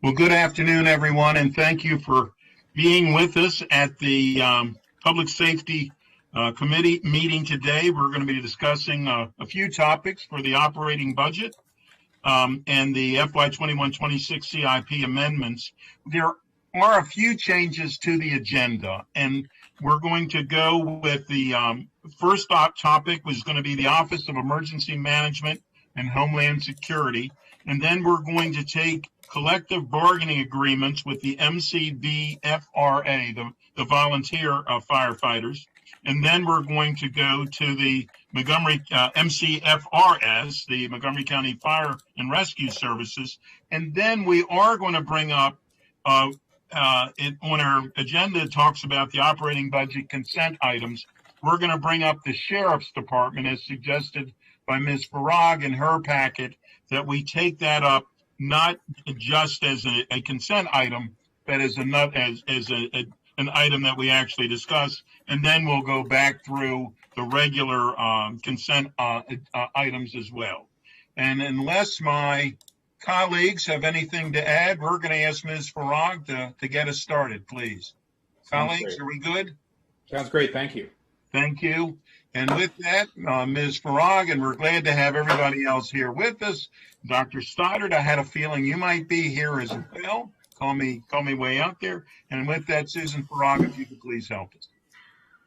Well, good afternoon, everyone, and thank you for being with us at the Public Safety Committee meeting today. We're going to be discussing a few topics for the operating budget and the FY 21-26 CIP amendments. There are a few changes to the agenda, and we're going to go with the first topic was going to be the Office of Emergency Management and Homeland Security, and then we're going to take collective bargaining agreements with the MCVFRA, the volunteer firefighters. And then we're going to go to the Montgomery MCFRS, the Montgomery County Fire and Rescue Services. And then we are going to bring up, on our agenda, it talks about the operating budget consent items. We're going to bring up the Sheriff's Department as suggested by Ms. Farag in her packet, that we take that up not just as a consent item, but as an item that we actually discuss, and then we'll go back through the regular consent items as well. And unless my colleagues have anything to add, we're going to ask Ms. Farag to get us started, please. Colleagues, are we good? Sounds great. Thank you. Thank you. And with that, Ms. Farag, and we're glad to have everybody else here with us. Dr. Stoddard, I had a feeling you might be here as well. Call me way out there. And with that, Susan Farag, if you could please help us.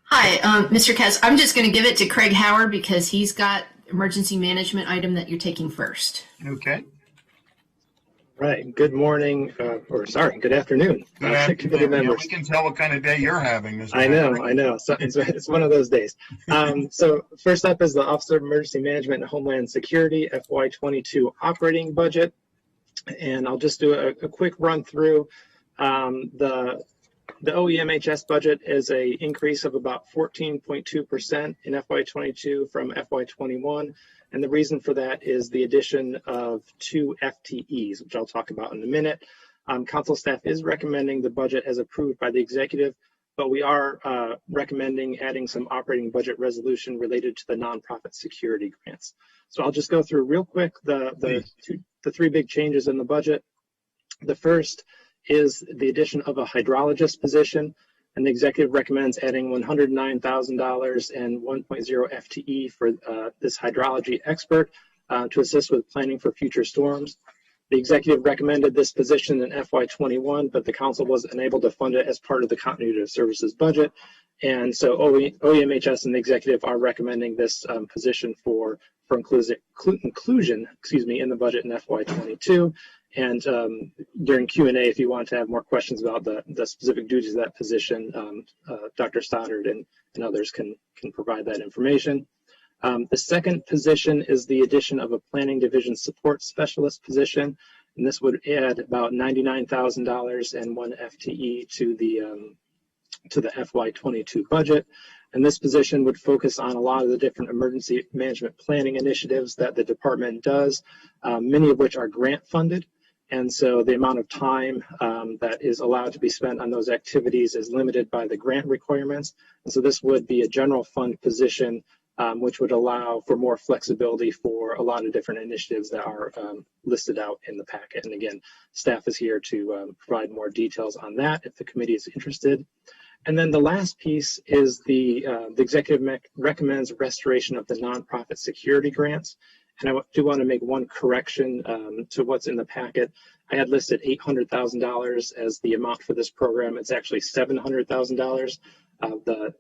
Hi, Mr. Kess. I'm just going to give it to Craig Howard because he's got emergency management item that you're taking first. Okay. Right. Good morning, good afternoon. Good afternoon. Yeah, we can tell what kind of day you're having. I know. So it's one of those days. So first up is the Office of Emergency Management and Homeland Security FY22 operating budget. And I'll just do a quick run through. The OEMHS budget is an increase of about 14.2% in FY22 from FY21. And the reason for that is the addition of 2 FTEs, which I'll talk about in a minute. Council staff is recommending the budget as approved by the executive, but we are recommending adding some operating budget resolution related to the nonprofit security grants. So I'll just go through real quick the 3 big changes in the budget. The first is the addition of a hydrologist position, and the executive recommends adding $109,000 and 1.0 FTE for this hydrology expert to assist with planning for future storms. The executive recommended this position in FY21, but the council was unable to fund it as part of the continuity of services budget. And so OEMHS and the executive are recommending this position for inclusion in the budget in FY22. And during Q&A, if you want to have more questions about the specific duties of that position, Dr. Stoddard and others can provide that information. The second position is the addition of a planning division support specialist position, and this would add about $99,000 and 1 FTE to the FY22 budget. And this position would focus on a lot of the different emergency management planning initiatives that the department does, many of which are grant funded. And so the amount of time that is allowed to be spent on those activities is limited by the grant requirements. And so this would be a general fund position, which would allow for more flexibility for a lot of different initiatives that are listed out in the packet. And again, staff is here to provide more details on that if the committee is interested. And then the last piece is the executive recommends restoration of the nonprofit security grants. And I do want to make one correction to what's in the packet. I had listed $800,000 as the amount for this program. It's actually $700,000. The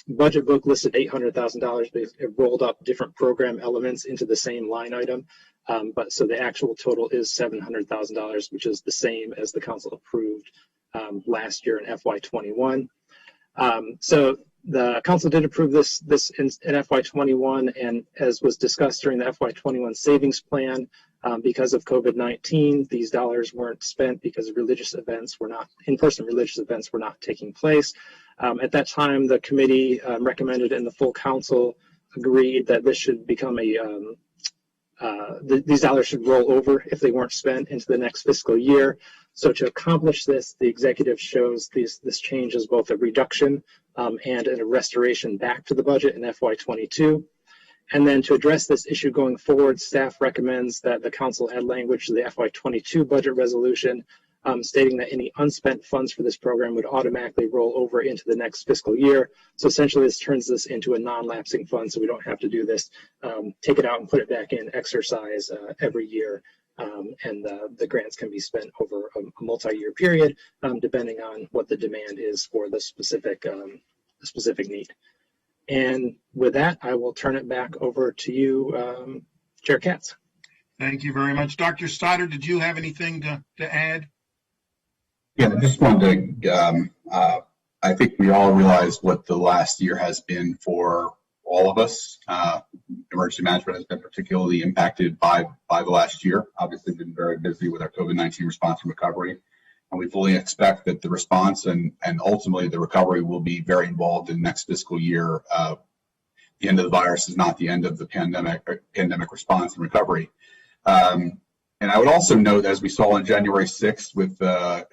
budget book listed $800,000, but it rolled up different program elements into the same line item. But so the actual total is $700,000, which is the same as the council approved last year in FY21. So the council did approve this in FY21, and as was discussed during the FY21 savings plan, because of COVID-19, these dollars weren't spent because religious events were not, in-person religious events were not taking place. At that time, the committee recommended and the full council agreed that this should become these dollars should roll over if they weren't spent into the next fiscal year. So to accomplish this, the executive shows this change as both a reduction and a restoration back to the budget in FY22. And then to address this issue going forward, staff recommends that the council add language to the FY22 budget resolution stating that any unspent funds for this program would automatically roll over into the next fiscal year. So essentially this turns this into a non-lapsing fund, so we don't have to do this, take it out and put it back in exercise every year. And the grants can be spent over a multi-year period, depending on what the demand is for the specific need. And with that, I will turn it back over to you, Chair Katz. Thank you very much. Dr. Stoddard, did you have anything to add? Yeah, I just wanted to, I think we all realize what the last year has been for all of us. Emergency management has been particularly impacted by the last year. Obviously been very busy with our COVID-19 response and recovery. And we fully expect that the response and ultimately the recovery will be very involved in next fiscal year. The end of the virus is not the end of the pandemic response and recovery. And I would also note, as we saw on January 6th with the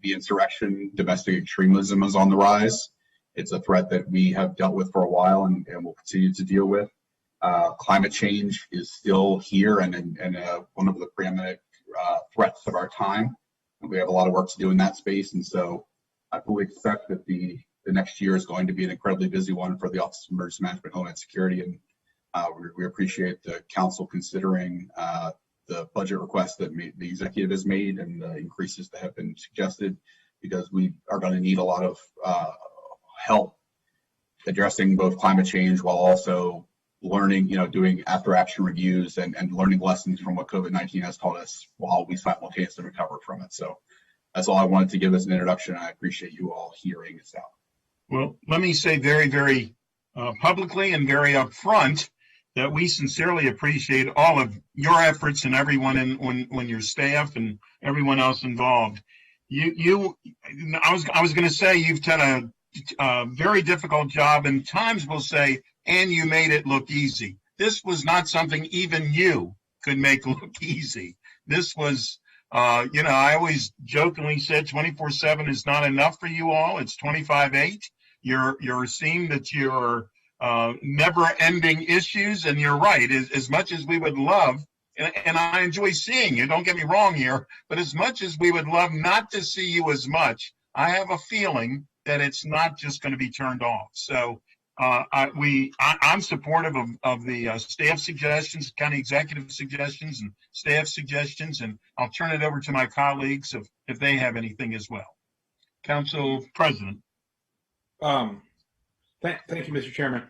insurrection, domestic extremism is on the rise. It's a threat that we have dealt with for a while and will continue to deal with. Climate change is still here and one of the preeminent threats of our time. And we have a lot of work to do in that space. And so I fully expect that the next year is going to be an incredibly busy one for the Office of Emergency Management and Homeland Security. And we appreciate the council considering the budget request that the executive has made and the increases that have been suggested, because we are going to need a lot of help addressing both climate change while also learning, doing after action reviews and learning lessons from what COVID-19 has taught us while we simultaneously recover from it. So that's all I wanted to give as an introduction. I appreciate you all hearing us out. Well, let me say very, very publicly and very upfront that we sincerely appreciate all of your efforts and everyone on your staff and everyone else involved. I was going to say you've done a very difficult job, and times will say, and you made it look easy. This was not something even you could make look easy. This was, I always jokingly said 24/7 is not enough for you all. It's 25/8. You're seeing that you're never-ending issues, and you're right. As much as we would love, and I enjoy seeing you, don't get me wrong here, but as much as we would love not to see you as much, I have a feeling that it's not just going to be turned off. So I'm supportive of the staff suggestions, county executive suggestions, and staff suggestions, and I'll turn it over to my colleagues if they have anything as well. Council President. Thank you, Mr. Chairman.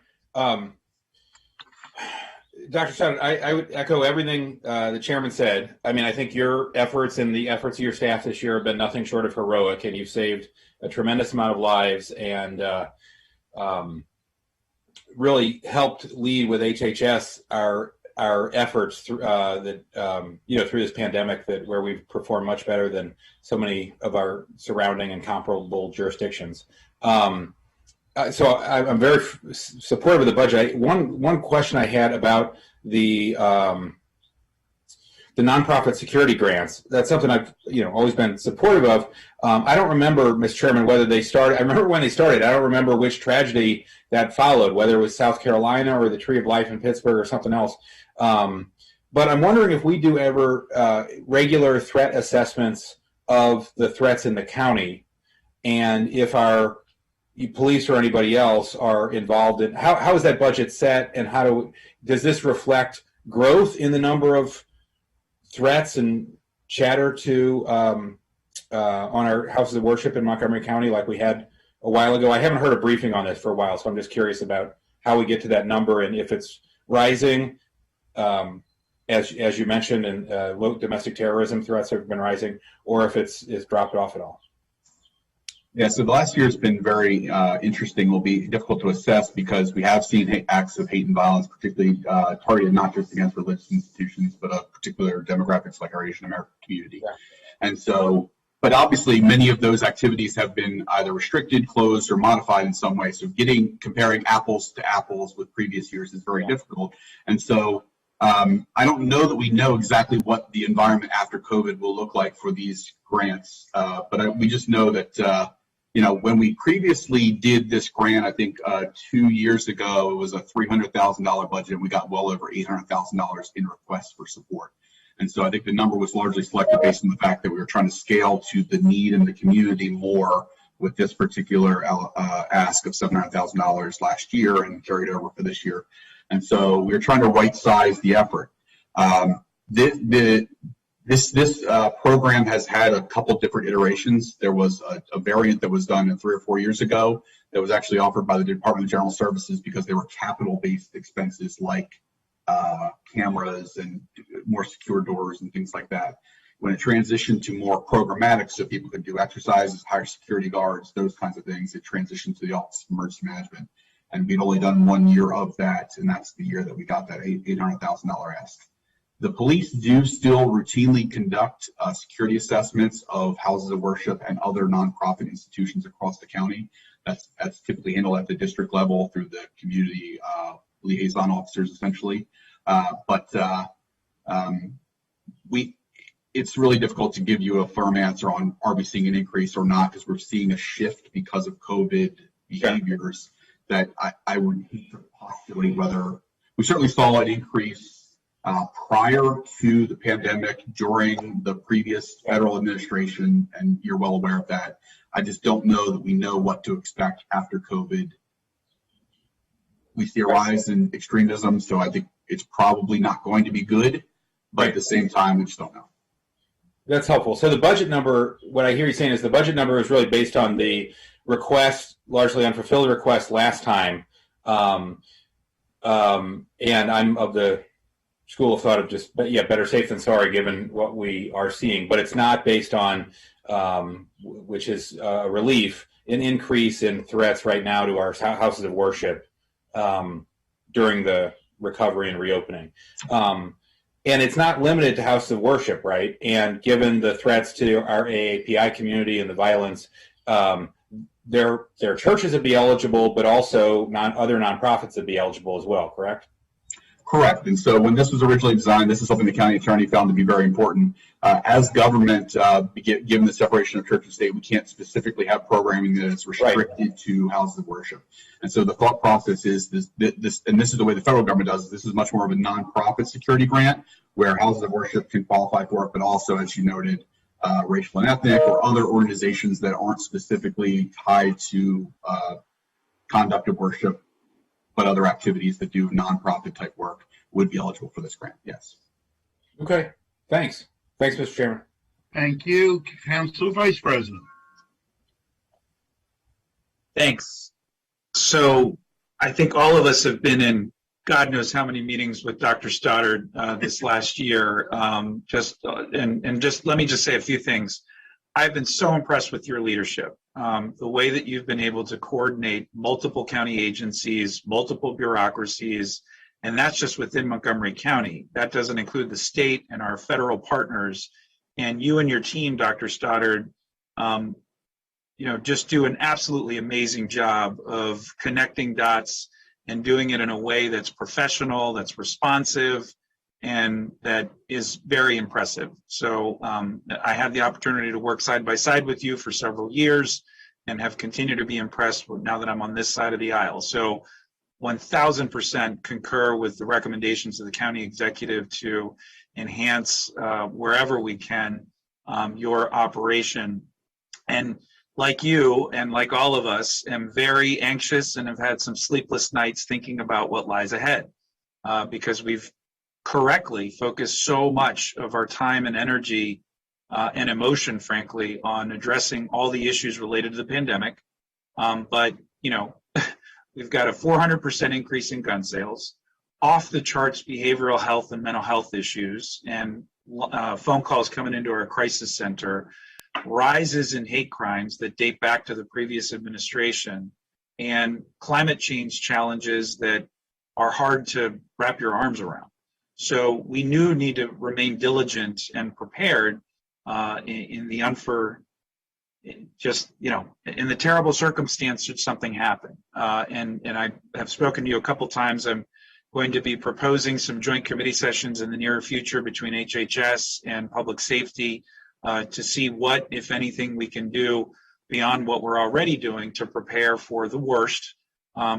Dr. Stoddard, I would echo everything the chairman said. I mean, I think your efforts and the efforts of your staff this year have been nothing short of heroic, and you've saved a tremendous amount of lives and really helped lead with HHS our efforts through through this pandemic, where we've performed much better than so many of our surrounding and comparable jurisdictions. So I'm very supportive of the budget. One question I had about the nonprofit security grants. That's something I've always been supportive of. I don't remember, Mr. Chairman, whether they started. I remember when they started. I don't remember which tragedy that followed, whether it was South Carolina or the Tree of Life in Pittsburgh or something else. But I'm wondering if we do ever regular threat assessments of the threats in the county, and if our police or anybody else are involved in how is that budget set, and does this reflect growth in the number of threats and chatter to on our houses of worship in Montgomery County like we had a while ago? I haven't heard a briefing on this for a while, so I'm just curious about how we get to that number and if it's rising, as you mentioned, and low domestic terrorism threats have been rising, or if it's dropped off at all. Yeah, so the last year has been very interesting. Will be difficult to assess because we have seen acts of hate and violence, particularly targeted not just against religious institutions, but particular demographics like our Asian American community. Yeah. And so, but obviously many of those activities have been either restricted, closed, or modified in some way. So comparing apples to apples with previous years is very difficult. And so I don't know that we know exactly what the environment after COVID will look like for these grants, but we just know that when we previously did this grant, I think 2 years ago, it was a $300,000 budget, and we got well over $800,000 in requests for support. And so I think the number was largely selected based on the fact that we were trying to scale to the need in the community more with this particular ask of $700,000 last year and carried over for this year. And so we're trying to right size the effort. This program has had a couple different iterations. There was a variant that was done 3 or 4 years ago that was actually offered by the Department of General Services because they were capital-based expenses like cameras and more secure doors and things like that. When it transitioned to more programmatic, so people could do exercises, hire security guards, those kinds of things, it transitioned to the Office of Emergency Management. And we'd only done 1 year of that, and that's the year that we got that $800,000 ask. The police do still routinely conduct security assessments of houses of worship and other nonprofit institutions across the county. That's typically handled at the district level through the community liaison officers, essentially. It's really difficult to give you a firm answer on are we seeing an increase or not, because we're seeing a shift because of COVID behaviors that I would hate to postulate whether we certainly saw an increase prior to the pandemic during the previous federal administration, and you're well aware of that. I just don't know that we know what to expect after COVID. We see a rise in extremism, so I think it's probably not going to be good, but at the same time, we just don't know. That's helpful. So the budget number, what I hear you saying is the budget number is really based on the request, largely unfulfilled request last time. And I'm of the school of thought of just, better safe than sorry, given what we are seeing. But it's not based on, which is a relief, an increase in threats right now to our houses of worship during the recovery and reopening. And it's not limited to houses of worship, right? And given the threats to our AAPI community and the violence, there are churches that be eligible, but also other nonprofits that be eligible as well, correct? Correct. And so when this was originally designed, this is something the county attorney found to be very important. As government, given the separation of church and state, we can't specifically have programming that is restricted to houses of worship. And so the thought process is this, and this is the way the federal government does it. This is much more of a nonprofit security grant where houses of worship can qualify for it, but also, as you noted, racial and ethnic or other organizations that aren't specifically tied to conduct of worship, but other activities that do nonprofit type work would be eligible for this grant. Yes. Okay. Thanks. Thanks, Mr. Chairman. Thank you, Council Vice President. Thanks. So I think all of us have been in God knows how many meetings with Dr. Stoddard this last year. Just let me just say a few things. I've been so impressed with your leadership. The way that you've been able to coordinate multiple county agencies, multiple bureaucracies, and that's just within Montgomery County. That doesn't include the state and our federal partners. And you and your team, Dr. Stoddard, just do an absolutely amazing job of connecting dots and doing it in a way that's professional, that's responsive, and that is very impressive. So I had the opportunity to work side by side with you for several years and have continued to be impressed now that I'm on this side of the aisle. So 1000% concur with the recommendations of the county executive to enhance wherever we can your operation. And like you and like all of us, am very anxious and have had some sleepless nights thinking about what lies ahead because we've correctly focused so much of our time and energy and emotion, frankly, on addressing all the issues related to the pandemic. But we've got a 400% increase in gun sales, off the charts behavioral health and mental health issues, and phone calls coming into our crisis center, rises in hate crimes that date back to the previous administration, and climate change challenges that are hard to wrap your arms around. So we need to remain diligent and prepared in the in the terrible circumstance should something happen. And I have spoken to you a couple times. I'm going to be proposing some joint committee sessions in the near future between HHS and public safety to see what, if anything, we can do beyond what we're already doing to prepare for the worst,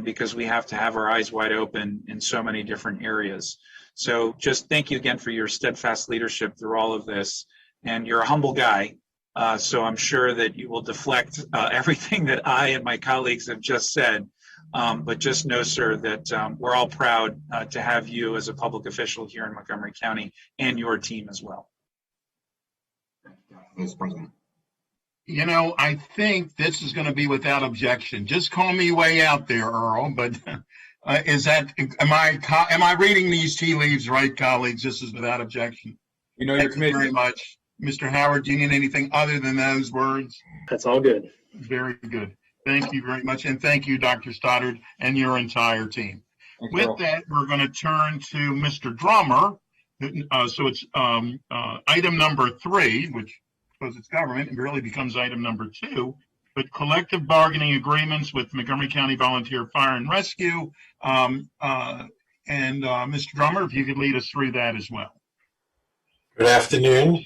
because we have to have our eyes wide open in so many different areas. So just thank you again for your steadfast leadership through all of this. And you're a humble guy, so I'm sure that you will deflect everything that I and my colleagues have just said. But just know, sir, that we're all proud to have you as a public official here in Montgomery County and your team as well. Mr. President. You know, I think this is going to be without objection. Just call me way out there, Earl. But am I reading these tea leaves right, colleagues? This is without objection. You know your committee. Thank you very much. Mr. Howard, do you need anything other than those words? That's all good. Very good. Thank you very much. And thank you, Dr. Stoddard, and your entire team. Thanks, With Earl. that, we're going to turn to Mr. Drummer. So it's item number 3, which, because it's government, it really becomes item number 2. But collective bargaining agreements with Montgomery County Volunteer Fire and Rescue. Mr. Drummer, if you could lead us through that as well. Good afternoon.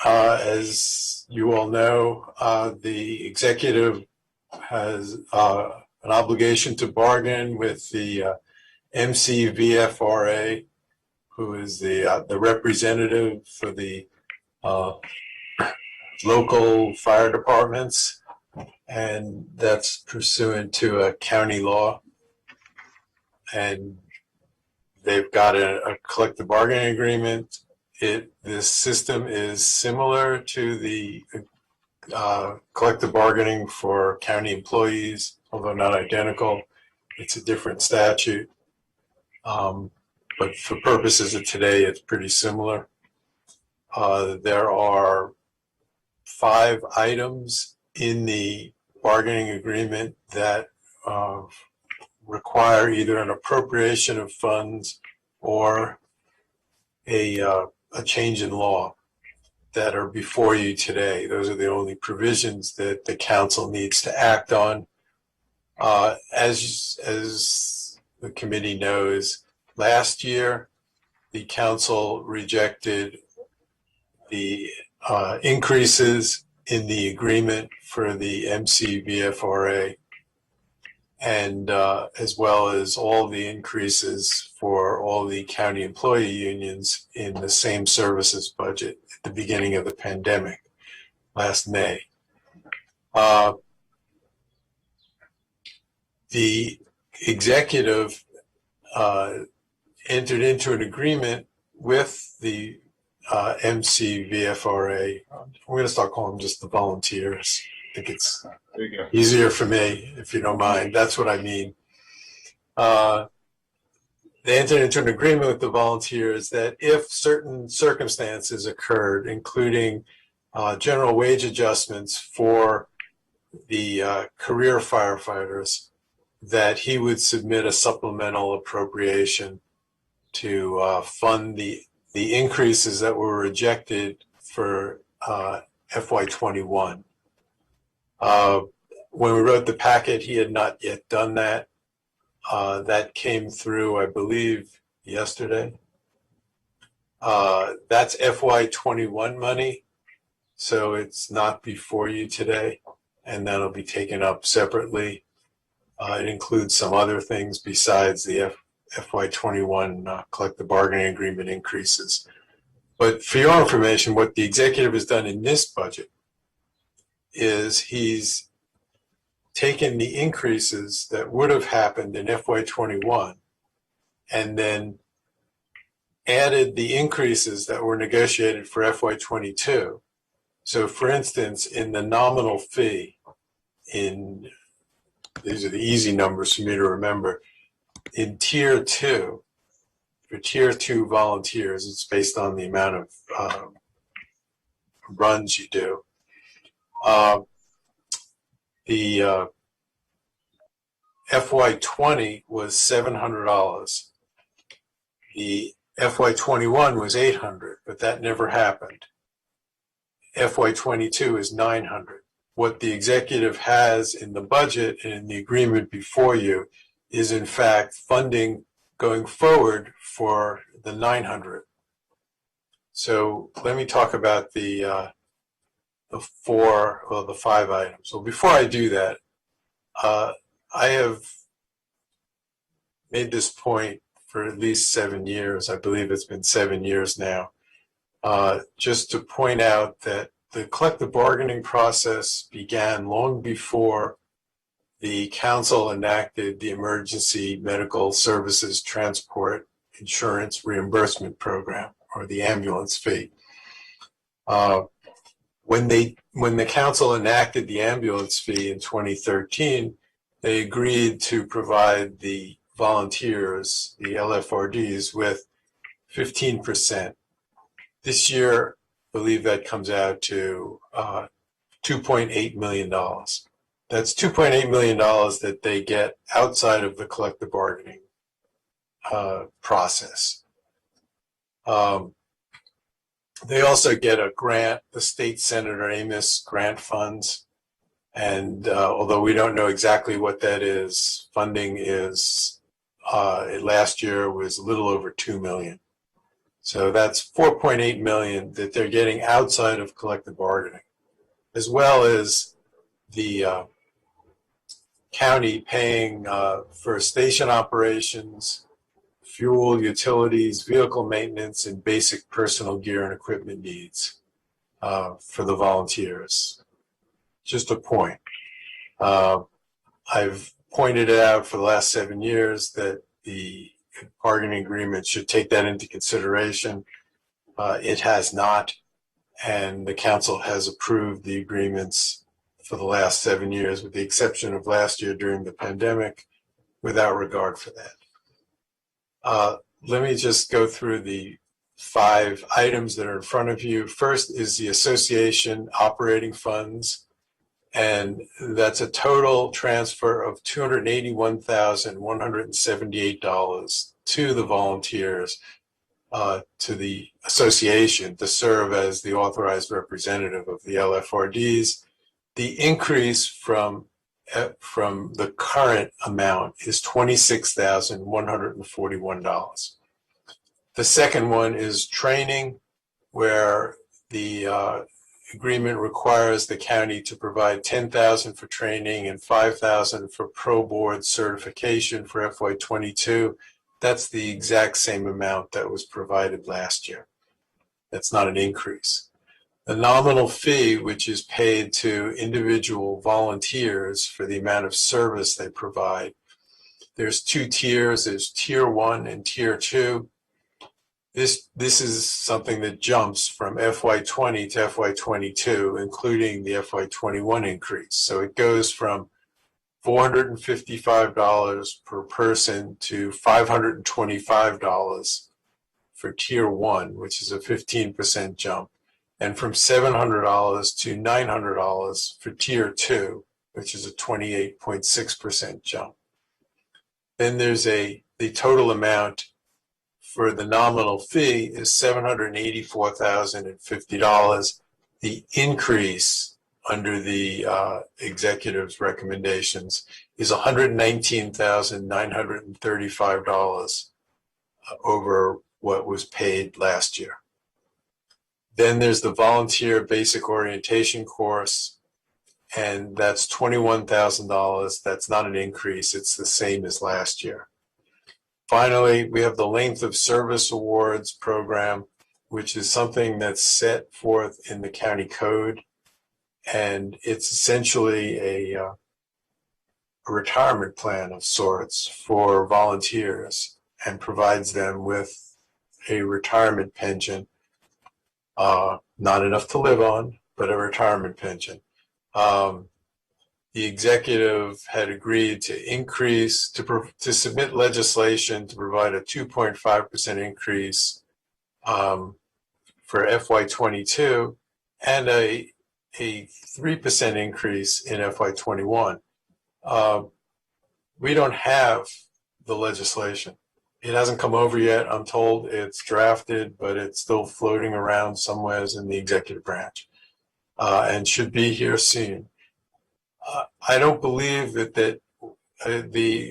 As you all know, the executive has an obligation to bargain with the MCVFRA, who is the representative for the local fire departments, and that's pursuant to a county law. And they've got a collective bargaining agreement. This system is similar to the collective bargaining for county employees, although not identical. It's a different statute. But for purposes of today, it's pretty similar. There are 5 items in the bargaining agreement that require either an appropriation of funds or a change in law that are before you today. Those are the only provisions that the council needs to act on. As the committee knows, last year the council rejected the increases in the agreement for the MCVFRA, and as well as all the increases for all the county employee unions in the same services budget at the beginning of the pandemic last May. The executive entered into an agreement with the MCVFRA. We're going to start calling them just the volunteers. I think it's easier for me, if you don't mind. That's what I mean. They entered into an agreement with the volunteers that if certain circumstances occurred, including general wage adjustments for the career firefighters, that he would submit a supplemental appropriation to fund the increases that were rejected for FY21. When we wrote the packet, he had not yet done that. That came through, I believe, yesterday. That's FY21 money, so it's not before you today, and that'll be taken up separately. It includes some other things besides the FY21 collective bargaining agreement increases. But for your information, what the executive has done in this budget is he's taken the increases that would have happened in FY21 and then added the increases that were negotiated for FY22. So for instance, in the nominal fee, these are the easy numbers for me to remember, in tier 2, for tier 2 volunteers, it's based on the amount of runs you do. The FY20 was $700. The FY21 was $800, but that never happened. FY22 is $900. What the executive has in the budget and in the agreement before you is in fact funding going forward for the $900. So let me talk about the the 5 items. So before I do that, I have made this point for at least 7 years. I believe it's been 7 years now. Just to point out that the collective bargaining process began long before the council enacted the Emergency Medical Services Transport Insurance Reimbursement Program, or the ambulance fee. When the council enacted the ambulance fee in 2013, they agreed to provide the volunteers, the LFRDs, with 15%. This year, I believe that comes out to $2.8 million. That's $2.8 million that they get outside of the collective bargaining process. They also get a grant, the state Senator Amos grant funds. And although we don't know exactly what that is, funding is, last year was a little over $2 million. So that's $4.8 million that they're getting outside of collective bargaining, as well as the county paying for station operations, fuel, utilities, vehicle maintenance, and basic personal gear and equipment needs for the volunteers. Just a point. I've pointed it out for the last 7 years that the bargaining agreement should take that into consideration. It has not, and the council has approved the agreements for the last 7 years, with the exception of last year during the pandemic, without regard for that. Let me just go through the 5 items that are in front of you. First is the association operating funds, and that's a total transfer of $281,178 to the volunteers, to the association, to serve as the authorized representative of the LFRDs. The increase from the current amount is $26,141. The second one is training, where the agreement requires the county to provide $10,000 for training and $5,000 for pro board certification for FY22. That's the exact same amount that was provided last year. That's not an increase. The nominal fee, which is paid to individual volunteers for the amount of service they provide, there's 2 tiers. There's tier 1 and tier 2. This is something that jumps from FY20 to FY22, including the FY21 increase. So it goes from $455 per person to $525 for tier 1, which is a 15% jump, and from $700 to $900 for tier 2, which is a 28.6% jump. Then there's the total amount for the nominal fee is $784,050. The increase under the executive's recommendations is $119,935 over what was paid last year. Then there's the volunteer basic orientation course, and that's $21,000. That's not an increase. It's the same as last year. Finally, we have the length of service awards program, which is something that's set forth in the county code. And it's essentially a retirement plan of sorts for volunteers, and provides them with a retirement pension. Not enough to live on, but a retirement pension. The executive had agreed to increase, to submit legislation to provide a 2.5% increase for FY22 and a 3% increase in FY21. We don't have the legislation. It hasn't come over yet. I'm told it's drafted, but it's still floating around somewhere in the executive branch, and should be here soon. I don't believe that the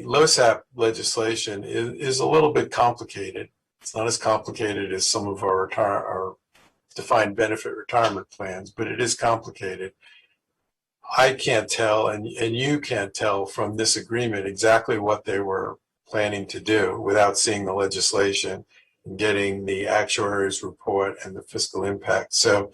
LoSAP legislation is a little bit complicated. It's not as complicated as some of our defined benefit retirement plans, but it is complicated. I can't tell, and you can't tell from this agreement exactly what they were planning to do without seeing the legislation and getting the actuary's report and the fiscal impact. So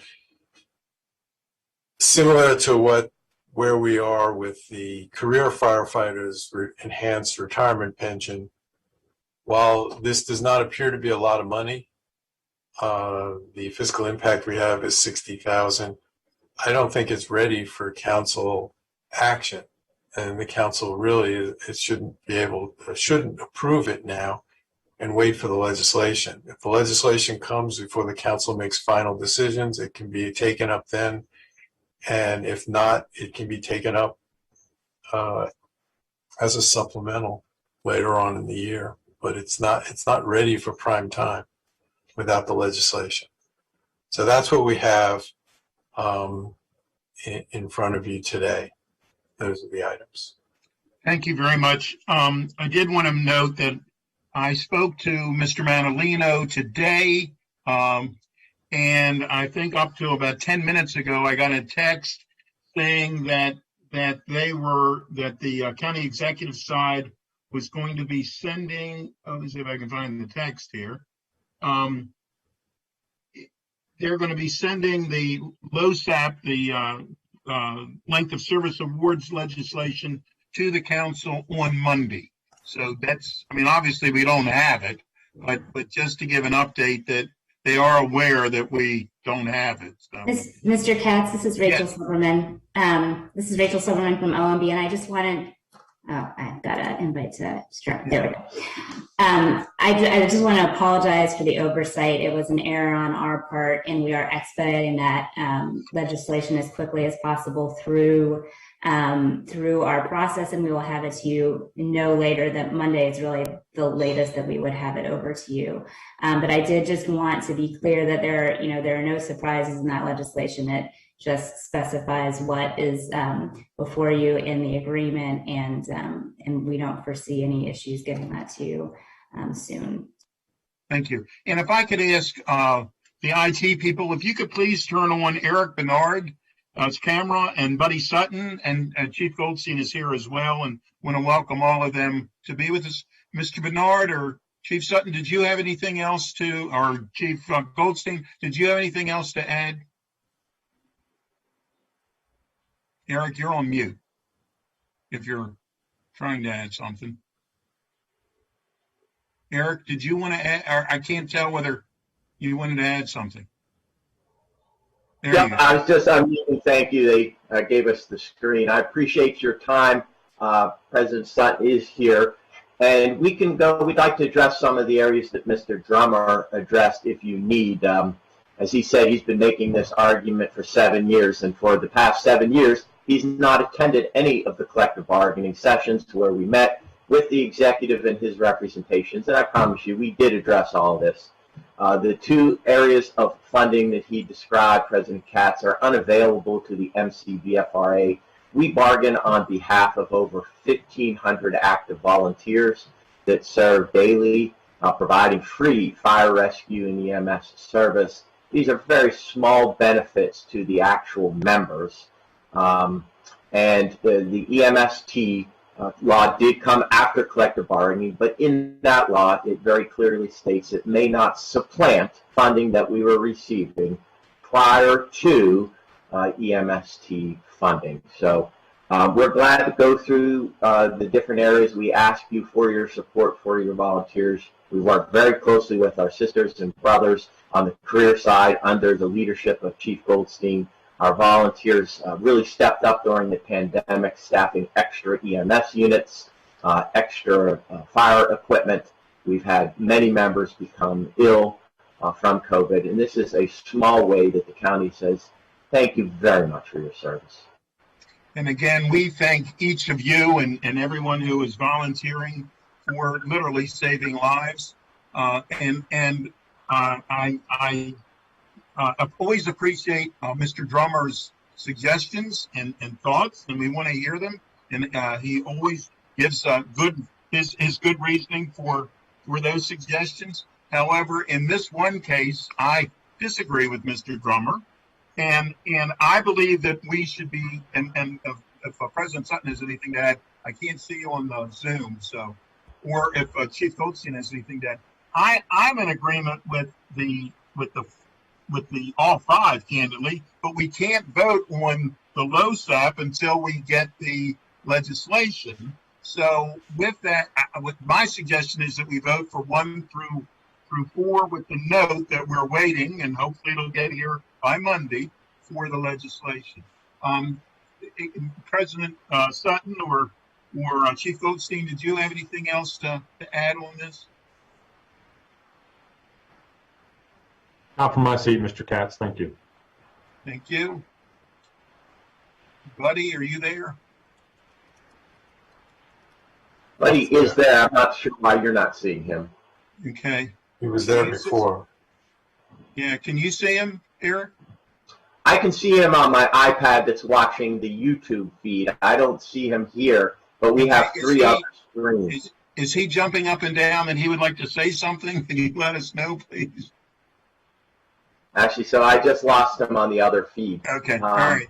similar to where we are with the career firefighters enhanced retirement pension, while this does not appear to be a lot of money, the fiscal impact we have is $60,000. I don't think it's ready for council action, and the council really shouldn't approve it now and wait for the legislation. If the legislation comes before the council makes final decisions, it can be taken up then, and if not, it can be taken up as a supplemental later on in the year. But it's not ready for prime time without the legislation. So that's what we have in front of you today. Those are the items. Thank you very much. I did want to note that I spoke to Mr. Manolino today, and I think up to about 10 minutes ago, I got a text saying that the county executive side was going to be sending. Let me see if I can find the text here. They're going to be sending the LOSAP, the length of service awards legislation, to the council on Monday. So that's, I mean, obviously we don't have it, but just to give an update that they are aware that we don't have it. So. Mr. Katz, this is Rachel Yes. Silverman. This is Rachel Silverman from OMB, and I just wanted, I got an invite to start. There we go. I just want to apologize for the oversight. It was an error on our part, and we are expediting that legislation as quickly as possible through our process, and we will have it to you no later than Monday is really the latest that we would have it over to you. But I did just want to be clear that there are no surprises in that legislation. It just specifies what is before you in the agreement, and we don't foresee any issues getting that to you soon. Thank you. And if I could ask the IT people, if you could please turn on Eric Bernard's camera, and Buddy Sutton, and Chief Goldstein is here as well, and want to welcome all of them to be with us. Mr. Bernard or Chief Sutton, did you have anything else to, or Chief Goldstein, did you have anything else to add? Eric, you're on mute if you're trying to add something. Eric, did you want to add, or I can't tell whether you wanted to add something. Yeah, I was just unmuting. Thank you. They gave us the screen. I appreciate your time. President Sutton is here, and we can go. We'd like to address some of the areas that Mr. Drummer addressed if you need. As he said, he's been making this argument for 7 years, and for the past 7 years, he's not attended any of the collective bargaining sessions where we met with the executive and his representations, and I promise you, we did address all of this. The two areas of funding that he described, President Katz, are unavailable to the MCVFRA. We bargain on behalf of over 1,500 active volunteers that serve daily, providing free fire rescue and EMS service. These are very small benefits to the actual members. And the EMST law did come after collective bargaining, but in that law, it very clearly states it may not supplant funding that we were receiving prior to EMST funding. So we're glad to go through the different areas. We ask you for your support for your volunteers. We work very closely with our sisters and brothers on the career side under the leadership of Chief Goldstein. Our volunteers really stepped up during the pandemic, staffing extra EMS units, extra fire equipment. We've had many members become ill from COVID, and this is a small way that the county says, thank you very much for your service. And again, we thank each of you and everyone who is volunteering for literally saving lives. I always appreciate Mr. Drummer's suggestions and thoughts, and we want to hear them. And he always gives his good reasoning for those suggestions. However, in this one case, I disagree with Mr. Drummer. And I believe that we should be, and if President Sutton has anything to add, I can't see you on the Zoom, so, or if Chief Goldstein has anything to add, I'm in agreement with the all five, candidly, but we can't vote on the LoSAP until we get the legislation. So with that, my suggestion is that we vote for 1 through 4 with the note that we're waiting, and hopefully it'll get here by Monday for the legislation. President Sutton or Chief Goldstein, did you have anything else to add on this? Not from my seat, Mr. Katz. Thank you. Thank you. Buddy, are you there? Buddy is there. I'm not sure why you're not seeing him. Okay. He was there before. Yeah, can you see him, Eric? I can see him on my iPad that's watching the YouTube feed. I don't see him here, but we have 3 other screens. Is he jumping up and down and he would like to say something? Can you let us know, please? Actually, so I just lost him on the other feed. Okay, all right.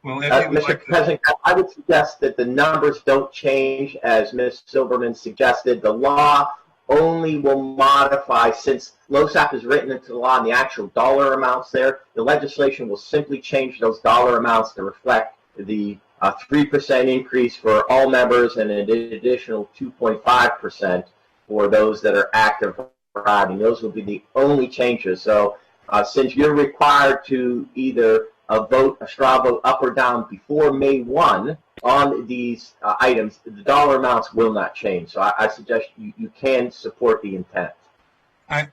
Well, Mr. President, I would suggest that the numbers don't change as Ms. Silverman suggested. The law only will modify, since LoSAP is written into the law and the actual dollar amounts there, the legislation will simply change those dollar amounts to reflect the 3% increase for all members and an additional 2.5% for those that are active riding. Those will be the only changes. So since you're required to either vote a straw vote up or down before May 1 on these items, the dollar amounts will not change. So I suggest you can support the intent. I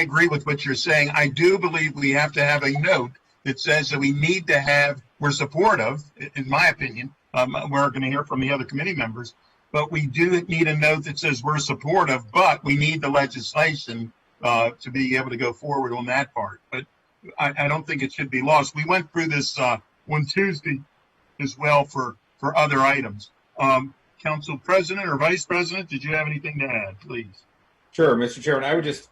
agree with what you're saying. I do believe we have to have a note that says that we need to have, we're supportive, in my opinion. We're going to hear from the other committee members, but we do need a note that says we're supportive, but we need the legislation to be able to go forward on that part. But I don't think it should be lost. We went through this on Tuesday as well for other items. Council President or Vice President, did you have anything to add, please? Sure, Mr. Chairman. I would just,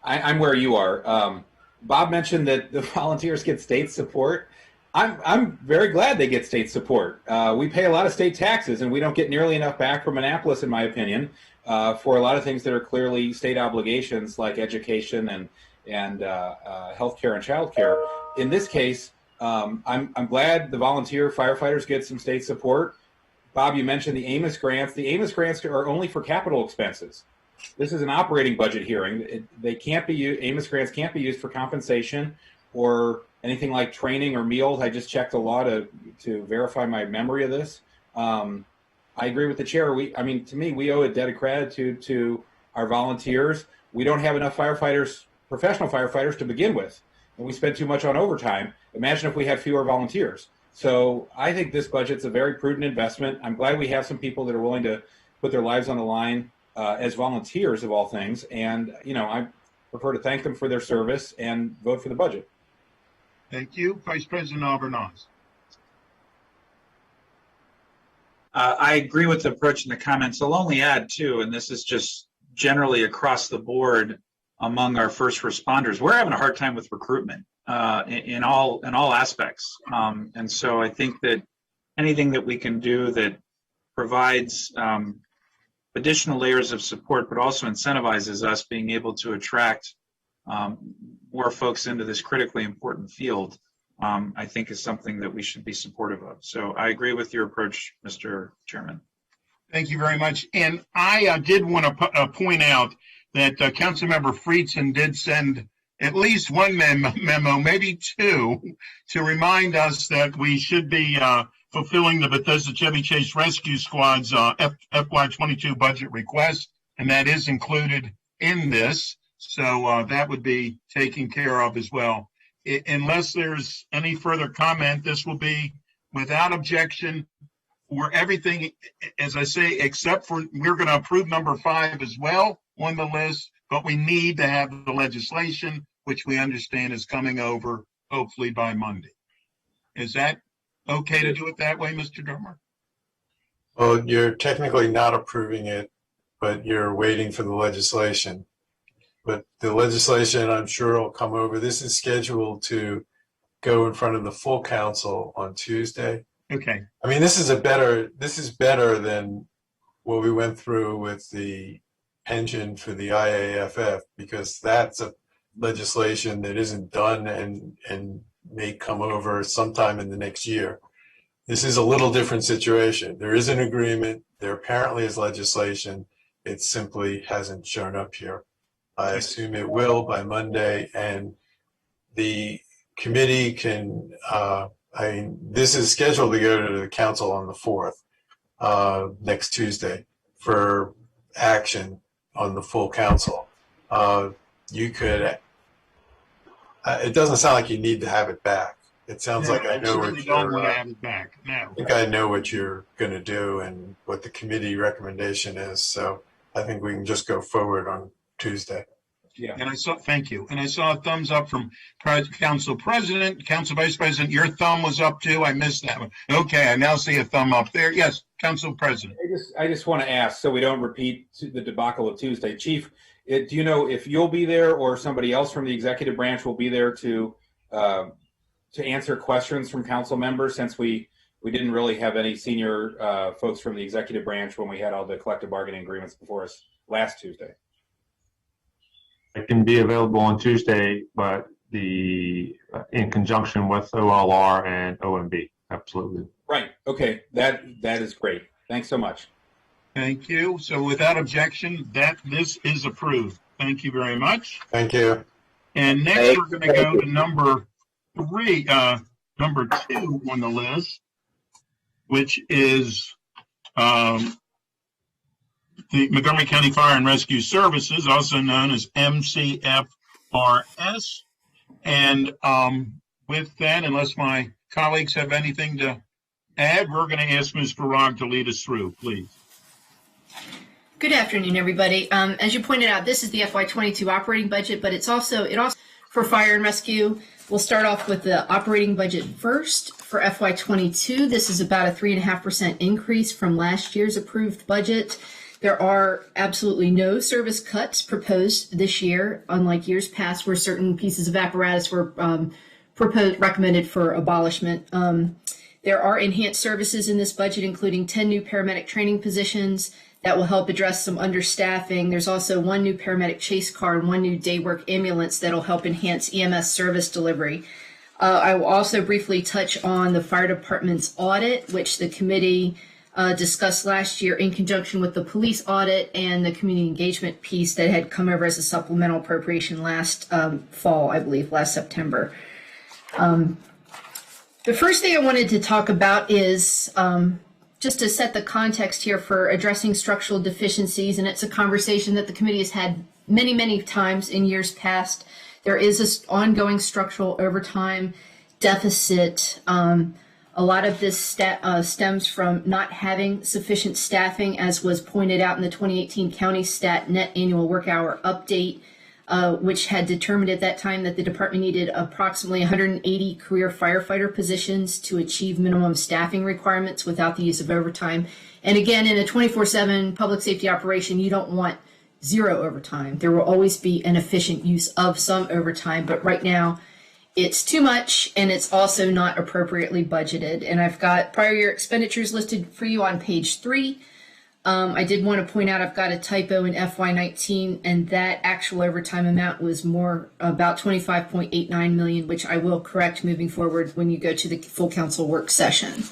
I'm where you are. Bob mentioned that the volunteers get state support. I'm very glad they get state support. We pay a lot of state taxes, and we don't get nearly enough back from Annapolis, in my opinion, for a lot of things that are clearly state obligations, like education and healthcare and childcare. In this case, I'm glad the volunteer firefighters get some state support. Bob, you mentioned the Amos grants. The Amos grants are only for capital expenses. This is an operating budget hearing. They can't be used. Amos grants can't be used for compensation or anything like training or meals. I just checked the law to verify my memory of this. I agree with the chair. To me, we owe a debt of gratitude to our volunteers. We don't have enough firefighters, professional firefighters, to begin with, and we spend too much on overtime. Imagine if we had fewer volunteers. So I think this budget's a very prudent investment. I'm glad we have some people that are willing to put their lives on the line as volunteers of all things. And, I prefer to thank them for their service and vote for the budget. Thank you. Vice President Albornoz. I agree with the approach and the comments. I'll only add too, and this is just generally across the board among our first responders, we're having a hard time with recruitment in all aspects. And so I think that anything that we can do that provides additional layers of support, but also incentivizes us being able to attract more folks into this critically important field, I think is something that we should be supportive of. So I agree with your approach, Mr. Chairman. Thank you very much. And I did want to point out that Councilmember Friedson did send at least one memo, maybe two, to remind us that we should be fulfilling the Bethesda Chevy Chase Rescue Squad's FY22 budget request, and that is included in this. So that would be taken care of as well. Unless there's any further comment, this will be without objection for everything, as I say, except for we're going to approve number 5 as well on the list, but we need to have the legislation, which we understand is coming over hopefully by Monday. Is that okay to do it that way, Mr. Drummer? Well, you're technically not approving it, but you're waiting for the legislation. but the legislation, I'm sure, will come over. This is scheduled to go in front of the full council on Tuesday. Okay. I mean, this is better than what we went through with the pension for the IAFF, because that's a legislation that isn't done and may come over sometime in the next year. This is a little different situation. There is an agreement. There apparently is legislation. It simply hasn't shown up here. I assume it will by Monday, and the committee can, this is scheduled to go to the council on the 4th, next Tuesday, for action on the full council. You could, it doesn't sound like you need to have it back. It sounds like I know what don't want to have it back. No. I think I know what you're going to do and what the committee recommendation is. So I think we can just go forward on Tuesday. Yeah. And thank you. And I saw a thumbs up from Council President, Council Vice President. Your thumb was up too. I missed that one. Okay, I now see a thumb up there. Yes, Council President. I just want to ask, so we don't repeat the debacle of Tuesday. Chief, do you know if you'll be there or somebody else from the executive branch will be there to answer questions from council members, since we didn't really have any senior folks from the executive branch when we had all the collective bargaining agreements before us last Tuesday? I can be available on Tuesday, but in conjunction with OLR and OMB. Absolutely. Right. Okay. That is great. Thanks so much. Thank you. So without objection, this is approved. Thank you very much. Thank you. And next we're going to go to number 2 on the list, which is the Montgomery County Fire and Rescue Services, also known as MCFRS. And with that, unless my colleagues have anything to add, we're going to ask Ms. Farag to lead us through, please. Good afternoon, everybody. As you pointed out, this is the FY22 operating budget, but it also for fire and rescue. We'll start off with the operating budget first. For FY22, this is about a 3.5% increase from last year's approved budget. There are absolutely no service cuts proposed this year, unlike years past where certain pieces of apparatus were recommended for abolishment. There are enhanced services in this budget, including 10 new paramedic training positions that will help address some understaffing. There's also 1 new paramedic chase car and 1 new day work ambulance that will help enhance EMS service delivery. I will also briefly touch on the fire department's audit, which the committee discussed last year in conjunction with the police audit and the community engagement piece that had come over as a supplemental appropriation last fall, I believe, last September. The first thing I wanted to talk about is just to set the context here for addressing structural deficiencies, and it's a conversation that the committee has had many, many times in years past. There is an ongoing structural overtime deficit. A lot of this stems from not having sufficient staffing, as was pointed out in the 2018 County Stat Net Annual Work Hour Update, which had determined at that time that the department needed approximately 180 career firefighter positions to achieve minimum staffing requirements without the use of overtime. And again, in a 24/7 public safety operation, you don't want zero overtime. There will always be an efficient use of some overtime, but right now it's too much and it's also not appropriately budgeted. And I've got prior year expenditures listed for you on page 3. I did want to point out I've got a typo in FY19, and that actual overtime amount was more about $25.89 million, which I will correct moving forward when you go to the full council work session.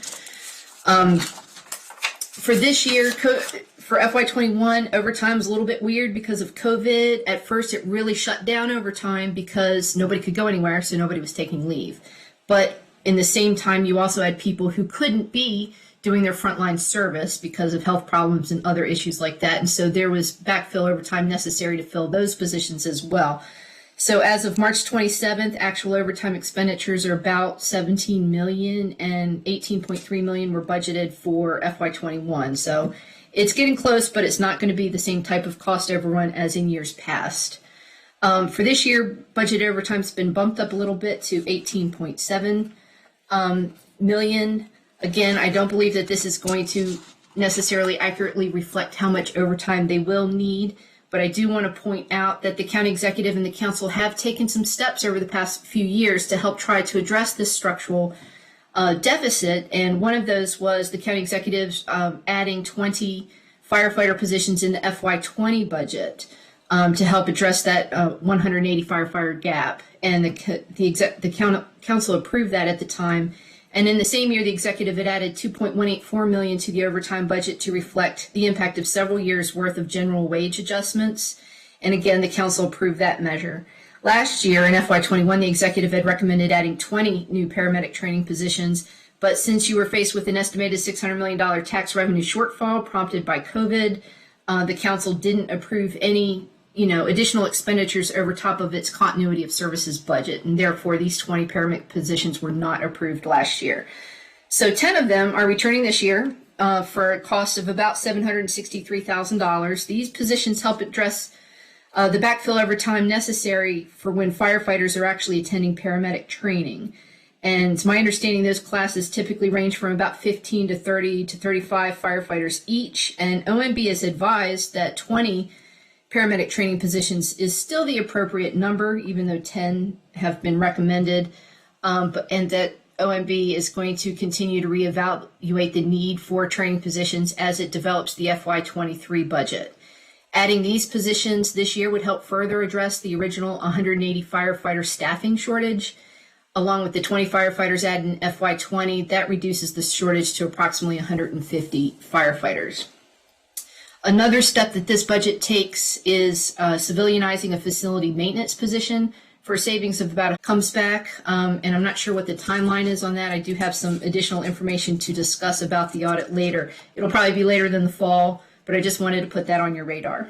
For this year, for FY21, overtime is a little bit weird because of COVID. At first, it really shut down overtime because nobody could go anywhere, so nobody was taking leave. But in the same time, you also had people who couldn't be doing their frontline service because of health problems and other issues like that. And so there was backfill overtime necessary to fill those positions as well. So as of March 27th, actual overtime expenditures are about $17 million, and $18.3 million were budgeted for FY21. So it's getting close, but it's not going to be the same type of cost overrun as in years past. For this year, budget overtime's been bumped up a little bit to $18.7 million. Again, I don't believe that this is going to necessarily accurately reflect how much overtime they will need, but I do want to point out that the county executive and the council have taken some steps over the past few years to help try to address this structural deficit. And one of those was the county executives adding 20 firefighter positions in the FY20 budget to help address that 180 firefighter gap. And the council approved that at the time. And in the same year, the executive had added $2.184 million to the overtime budget to reflect the impact of several years' worth of general wage adjustments. And again, the council approved that measure. Last year, in FY21, the executive had recommended adding 20 new paramedic training positions. But since you were faced with an estimated $600 million tax revenue shortfall prompted by COVID, the council didn't approve any additional expenditures over top of its continuity of services budget, and therefore these 20 paramedic positions were not approved last year. So 10 of them are returning this year for a cost of about $763,000. These positions help address the backfill overtime necessary for when firefighters are actually attending paramedic training. And it's my understanding those classes typically range from about 15 to 30 to 35 firefighters each, and OMB has advised that 20 paramedic training positions is still the appropriate number, even though 10 have been recommended, and that OMB is going to continue to reevaluate the need for training positions as it develops the FY23 budget. Adding these positions this year would help further address the original 180 firefighter staffing shortage. Along with the 20 firefighters added in FY20, that reduces the shortage to approximately 150 firefighters. Another step that this budget takes is civilianizing a facility maintenance position for savings of about comes back. And I'm not sure what the timeline is on that. I do have some additional information to discuss about the audit later. It'll probably be later than the fall, but I just wanted to put that on your radar.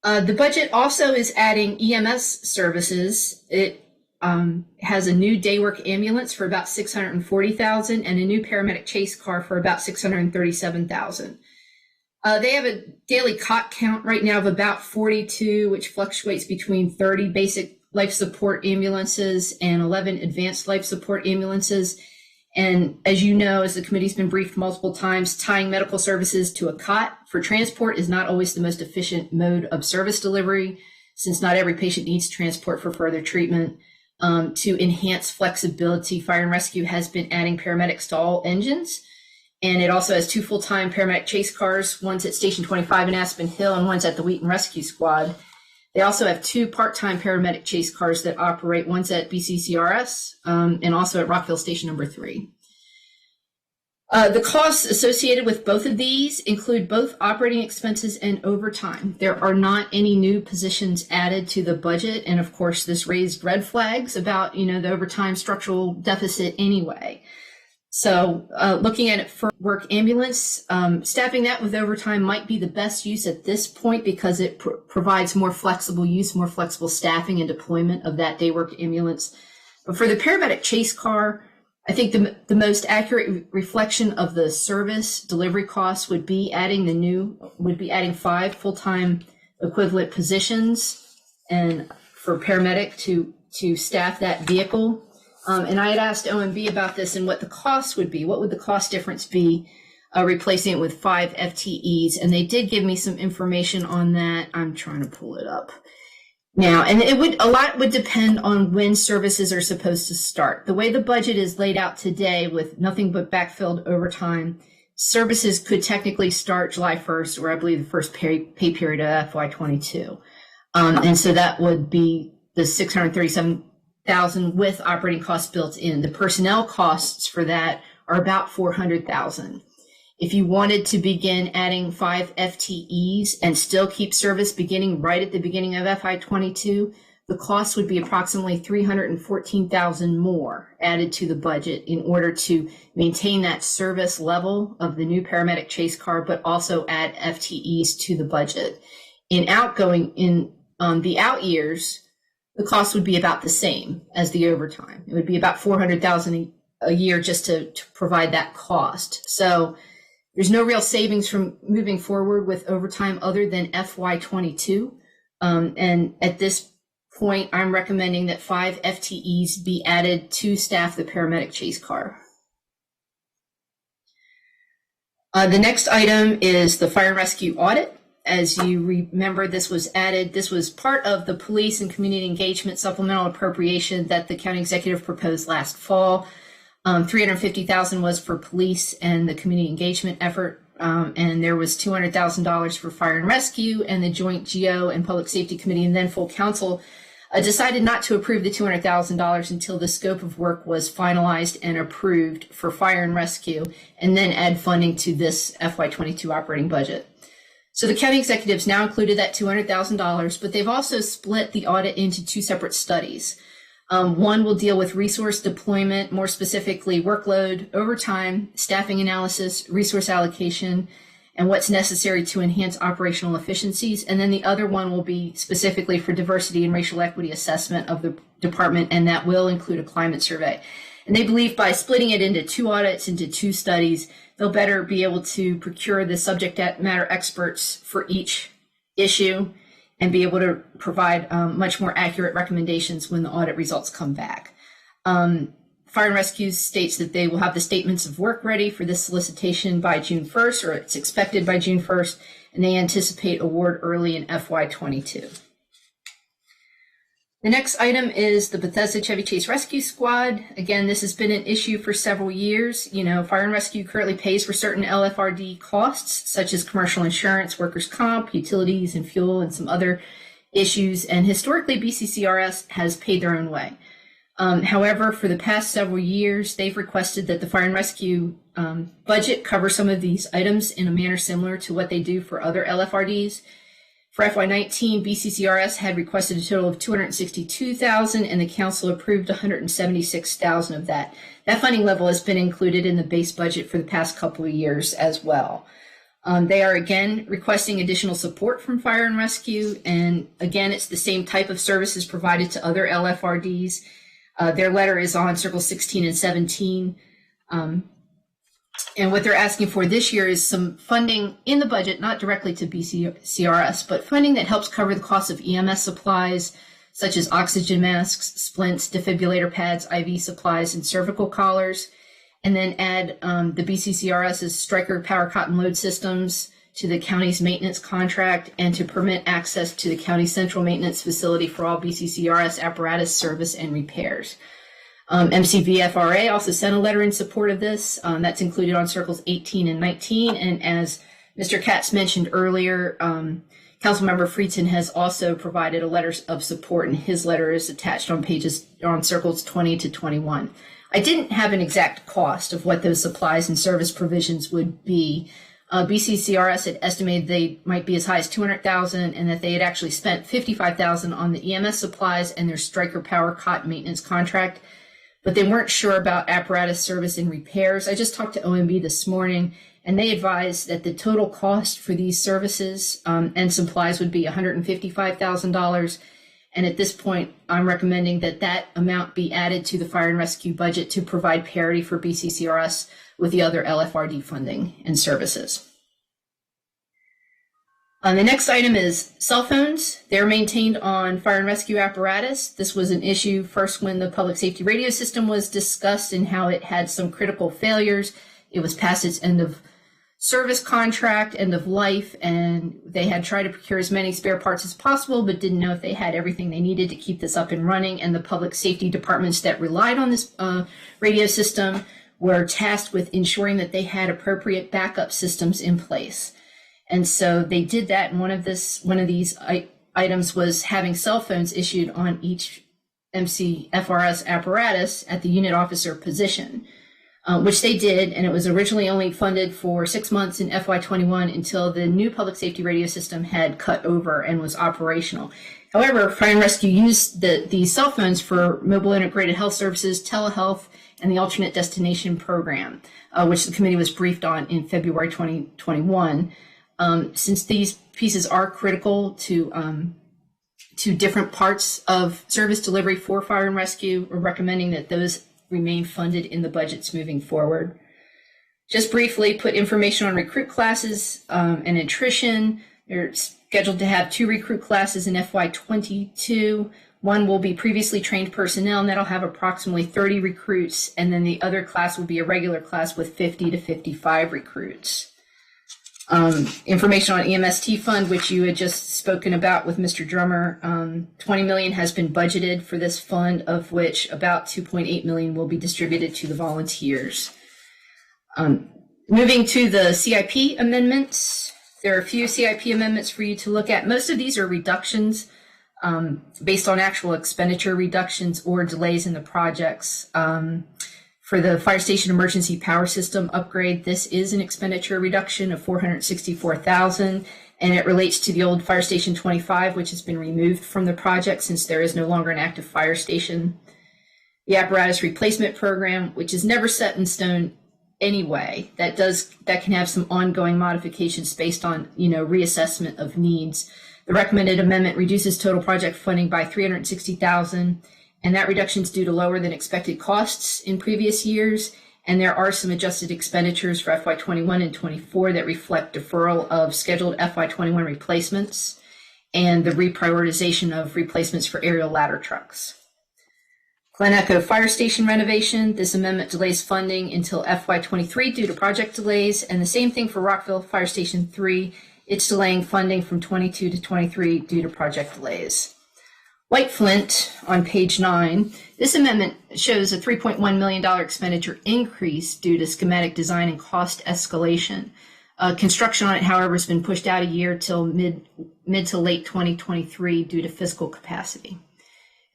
The budget also is adding EMS services. It has a new day work ambulance for about $640,000 and a new paramedic chase car for about $637,000. They have a daily cot count right now of about 42, which fluctuates between 30 basic life support ambulances and 11 advanced life support ambulances. And as you know, as the committee's been briefed multiple times, tying medical services to a cot for transport is not always the most efficient mode of service delivery, since not every patient needs transport for further treatment. To enhance flexibility, Fire and Rescue has been adding paramedics to all engines. And it also has 2 full-time paramedic chase cars, one's at Station 25 in Aspen Hill and one's at the Wheaton Rescue Squad. They also have 2 part-time paramedic chase cars that operate, one's at BCCRS and also at Rockville Station number 3. The costs associated with both of these include both operating expenses and overtime. There are not any new positions added to the budget. And of course, this raised red flags about, the overtime structural deficit anyway. So looking at it for work ambulance, staffing that with overtime might be the best use at this point because it provides more flexible use, more flexible staffing and deployment of that day work ambulance. But for the paramedic chase car, I think the most accurate reflection of the service delivery costs would be adding 5 full-time equivalent positions and for paramedic to staff that vehicle. And I had asked OMB about this and what the cost would be. What would the cost difference be replacing it with 5 FTEs? And they did give me some information on that. I'm trying to pull it up now. And a lot would depend on when services are supposed to start. The way the budget is laid out today with nothing but backfilled overtime, services could technically start July 1st, or I believe the first pay period of FY22. And so that would be the $637,000 with operating costs built in. The personnel costs for that are about $400,000. If you wanted to begin adding 5 FTEs and still keep service beginning right at the beginning of FY22, the cost would be approximately $314,000 more added to the budget in order to maintain that service level of the new paramedic chase car, but also add FTEs to the budget. In the out years, the cost would be about the same as the overtime. It would be about $400,000 a year just to provide that cost. So there's no real savings from moving forward with overtime other than FY22. And at this point, I'm recommending that 5 FTEs be added to staff the paramedic chase car. The next item is the fire and rescue audit. As you remember, this was added. This was part of the police and community engagement supplemental appropriation that the county executive proposed last fall. $350,000 was for police and the community engagement effort, and there was $200,000 for fire and rescue, and the joint GO and public safety committee and then full council decided not to approve the $200,000 until the scope of work was finalized and approved for fire and rescue, and then add funding to this FY22 operating budget. So the county executives now included that $200,000, but they've also split the audit into two separate studies. One will deal with resource deployment, more specifically workload, overtime, staffing analysis, resource allocation, and what's necessary to enhance operational efficiencies. And then the other one will be specifically for diversity and racial equity assessment of the department, and that will include a climate survey. And they believe by splitting it into two audits, into two studies, they'll better be able to procure the subject matter experts for each issue and be able to provide much more accurate recommendations when the audit results come back. Fire and Rescue states that they will have the statements of work ready for this solicitation by June 1st, or it's expected by June 1st, and they anticipate award early in FY22. The next item is the Bethesda Chevy Chase Rescue Squad. Again, this has been an issue for several years. You know, Fire and Rescue currently pays for certain LFRD costs, such as commercial insurance, workers' comp, utilities, and fuel, and some other issues. And historically, BCCRS has paid their own way. However, for the past several years, they've requested that the Fire and Rescue budget cover some of these items in a manner similar to what they do for other LFRDs. For FY19, BCCRS had requested a total of $262,000, and the council approved $176,000 of that. That funding level has been included in the base budget for the past couple of years as well. They are again requesting additional support from Fire and Rescue, and again, it's the same type of services provided to other LFRDs. Their letter is on circles 16 and 17. And what they're asking for this year is some funding in the budget, not directly to BCCRS, but funding that helps cover the cost of EMS supplies, such as oxygen masks, splints, defibrillator pads, IV supplies, and cervical collars. And then add the BCCRS's Stryker power cotton load systems to the county's maintenance contract, and to permit access to the county central maintenance facility for all BCCRS apparatus service and repairs. MCVFRA also sent a letter in support of this. That's included on circles 18 and 19. And as Mr. Katz mentioned earlier, Councilmember Friedson has also provided a letter of support, and his letter is attached on circles 20 to 21. I didn't have an exact cost of what those supplies and service provisions would be. BCCRS had estimated they might be as high as $200,000, and that they had actually spent $55,000 on the EMS supplies and their Stryker power cot maintenance contract, but they weren't sure about apparatus service and repairs. I just talked to OMB this morning, and they advised that the total cost for these services and supplies would be $155,000. And at this point, I'm recommending that that amount be added to the Fire and Rescue budget to provide parity for BCCRS with the other LFRD funding and services. The next item is cell phones. They're maintained on Fire and Rescue apparatus. This was an issue first when the public safety radio system was discussed and how it had some critical failures. It was past its end of service contract, end of life, and they had tried to procure as many spare parts as possible, but didn't know if they had everything they needed to keep this up and running. And the public safety departments that relied on this radio system were tasked with ensuring that they had appropriate backup systems in place. And so they did that. And one of these items was having cell phones issued on each MCFRS apparatus at the unit officer position, which they did. And it was originally only funded for 6 months in FY21 until the new public safety radio system had cut over and was operational. However, Fire and Rescue used these cell phones for mobile integrated health services, telehealth, and the alternate destination program, which the committee was briefed on in February 2021. Since these pieces are critical to different parts of service delivery for Fire and Rescue, we're recommending that those remain funded in the budgets moving forward. Just briefly, put information on recruit classes and attrition. They're scheduled to have 2 recruit classes in FY22. One will be previously trained personnel, and that'll have approximately 30 recruits, and then the other class will be a regular class with 50 to 55 recruits. Information on EMST fund, which you had just spoken about with Mr. Drummer. 20 million has been budgeted for this fund, of which about 2.8 million will be distributed to the volunteers. Moving to the CIP amendments, there are a few CIP amendments for you to look at. Most of these are reductions based on actual expenditure reductions or delays in the projects. For the fire station emergency power system upgrade, this is an expenditure reduction of $464,000, and it relates to the old fire station 25, which has been removed from the project since there is no longer an active fire station. The apparatus replacement program, which is never set in stone anyway, that can have some ongoing modifications based on reassessment of needs. The recommended amendment reduces total project funding by $360,000, and that reduction is due to lower than expected costs in previous years. And there are some adjusted expenditures for FY21 and 24 that reflect deferral of scheduled FY21 replacements and the reprioritization of replacements for aerial ladder trucks. Glen Echo Fire Station renovation. This amendment delays funding until FY23 due to project delays, and the same thing for Rockville Fire Station 3. It's delaying funding from 22 to 23 due to project delays. White Flint on page 9. This amendment shows a $3.1 million expenditure increase due to schematic design and cost escalation. Construction on it, however, has been pushed out a year till mid to late 2023 due to fiscal capacity.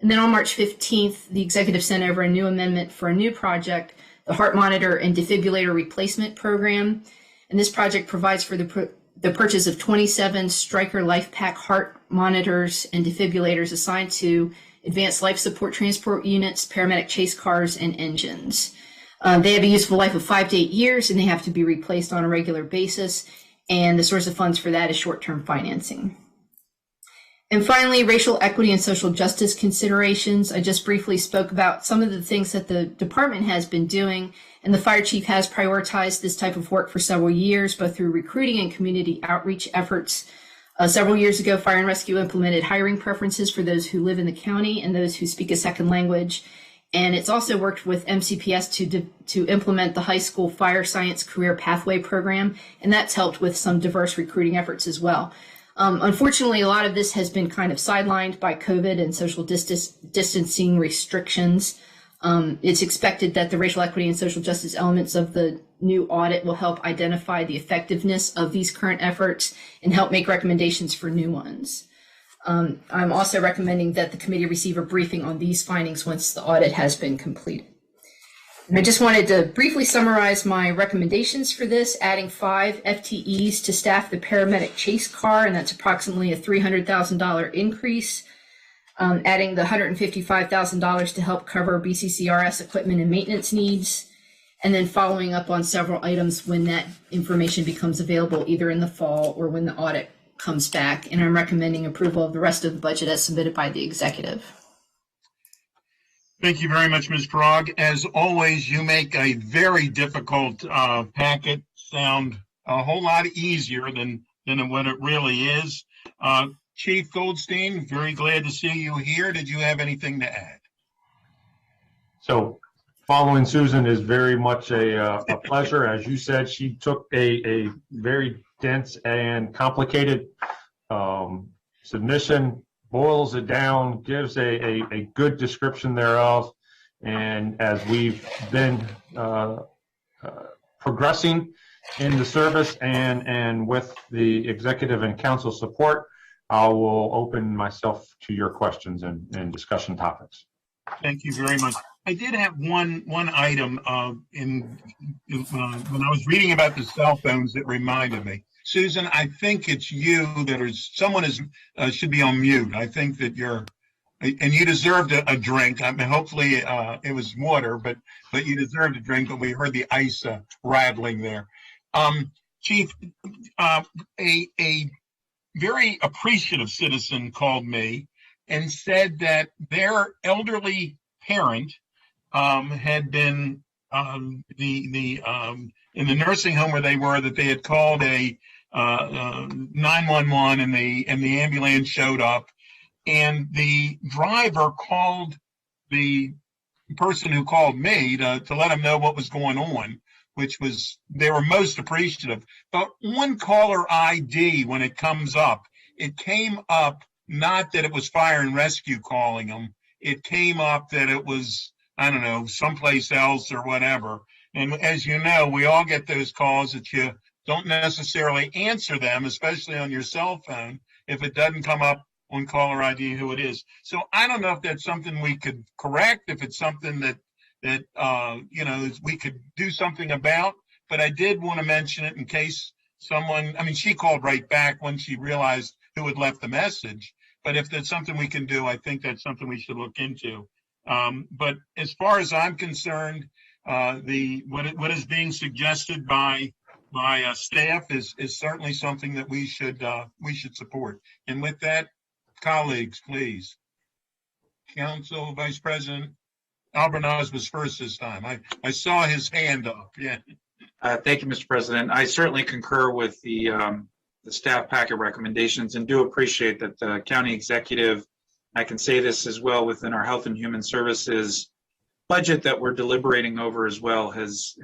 And then on March 15th, the executive sent over a new amendment for a new project, the Heart Monitor and Defibrillator Replacement Program. And this project provides for the purchase of 27 Stryker LifePak heart monitors and defibrillators assigned to advanced life support transport units, paramedic chase cars, and engines. They have a useful life of 5 to 8 years, and they have to be replaced on a regular basis. And the source of funds for that is short-term financing. And finally, racial equity and social justice considerations. I just briefly spoke about some of the things that the department has been doing, and the fire chief has prioritized this type of work for several years, both through recruiting and community outreach efforts. Several years ago, Fire and Rescue implemented hiring preferences for those who live in the county and those who speak a second language. And it's also worked with MCPS to implement the high school fire science career pathway program, and that's helped with some diverse recruiting efforts as well. Unfortunately, a lot of this has been kind of sidelined by COVID and social distancing restrictions. It's expected that the racial equity and social justice elements of the new audit will help identify the effectiveness of these current efforts and help make recommendations for new ones. I'm also recommending that the committee receive a briefing on these findings once the audit has been completed. And I just wanted to briefly summarize my recommendations for this, adding 5 FTEs to staff the paramedic chase car, and that's approximately a $300,000 increase. Adding the $155,000 to help cover BCCRS equipment and maintenance needs, and then following up on several items when that information becomes available, either in the fall or when the audit comes back. And I'm recommending approval of the rest of the budget as submitted by the executive. Thank you very much, Ms. Krog. As always, you make a very difficult packet sound a whole lot easier than what it really is. Chief Goldstein, very glad to see you here. Did you have anything to add? So following Susan is very much a pleasure. As you said, she took a very dense and complicated submission, boils it down, gives a good description thereof. And as we've been progressing in the service and with the executive and council support, I will open myself to your questions and discussion topics. Thank you very much. I did have one item when I was reading about the cell phones that reminded me. Susan, I think it's you someone should be on mute. I think that and you deserved a drink. I mean, hopefully it was water, but you deserved a drink. But we heard the ice rattling there. Chief, a very appreciative citizen called me and said that their elderly parent had been in the nursing home where they were, that they had called a 911 and the ambulance showed up, and the driver called the person who called me to let him know what was going on which was, they were most appreciative. But on caller ID, when it comes up, it came up not that it was fire and rescue calling them. It came up that it was, I don't know, someplace else or whatever. And as you know, we all get those calls that you don't necessarily answer them, especially on your cell phone, if it doesn't come up on caller ID who it is. So I don't know if that's something we could correct, if it's something that you know, we could do something about. But I did want to mention it in case someone, I mean, she called right back when she realized who had left the message. But if that's something we can do, I think that's something we should look into. But as far as I'm concerned, what is being suggested by staff is certainly something that we should support. And with that, colleagues, please. Council Vice President Albornoz was first this time. I saw his hand up. Yeah. Thank you, Mr. President. I certainly concur with the staff packet recommendations and do appreciate that the county executive, I can say this as well, within our Health and Human Services budget that we're deliberating over as well, has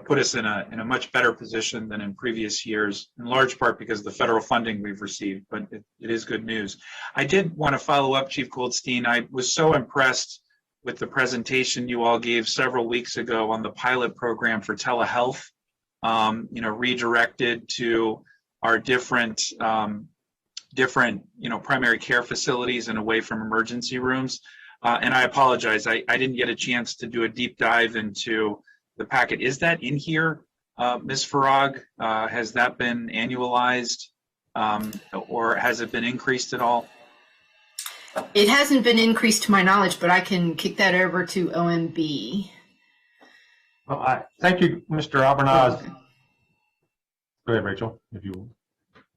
put us in a much better position than in previous years, in large part because of the federal funding we've received, but it is good news. I did want to follow up, Chief Goldstein. I was so impressed with the presentation you all gave several weeks ago on the pilot program for telehealth, you know, redirected to our different primary care facilities and away from emergency rooms. And I apologize, I didn't get a chance to do a deep dive into the packet. Is that in here, Ms. Farag? Has that been annualized, or has it been increased at all? It hasn't been increased to my knowledge, but I can kick that over to OMB. Well, thank you, Mr. Albornoz. Go ahead, Rachel, if you will.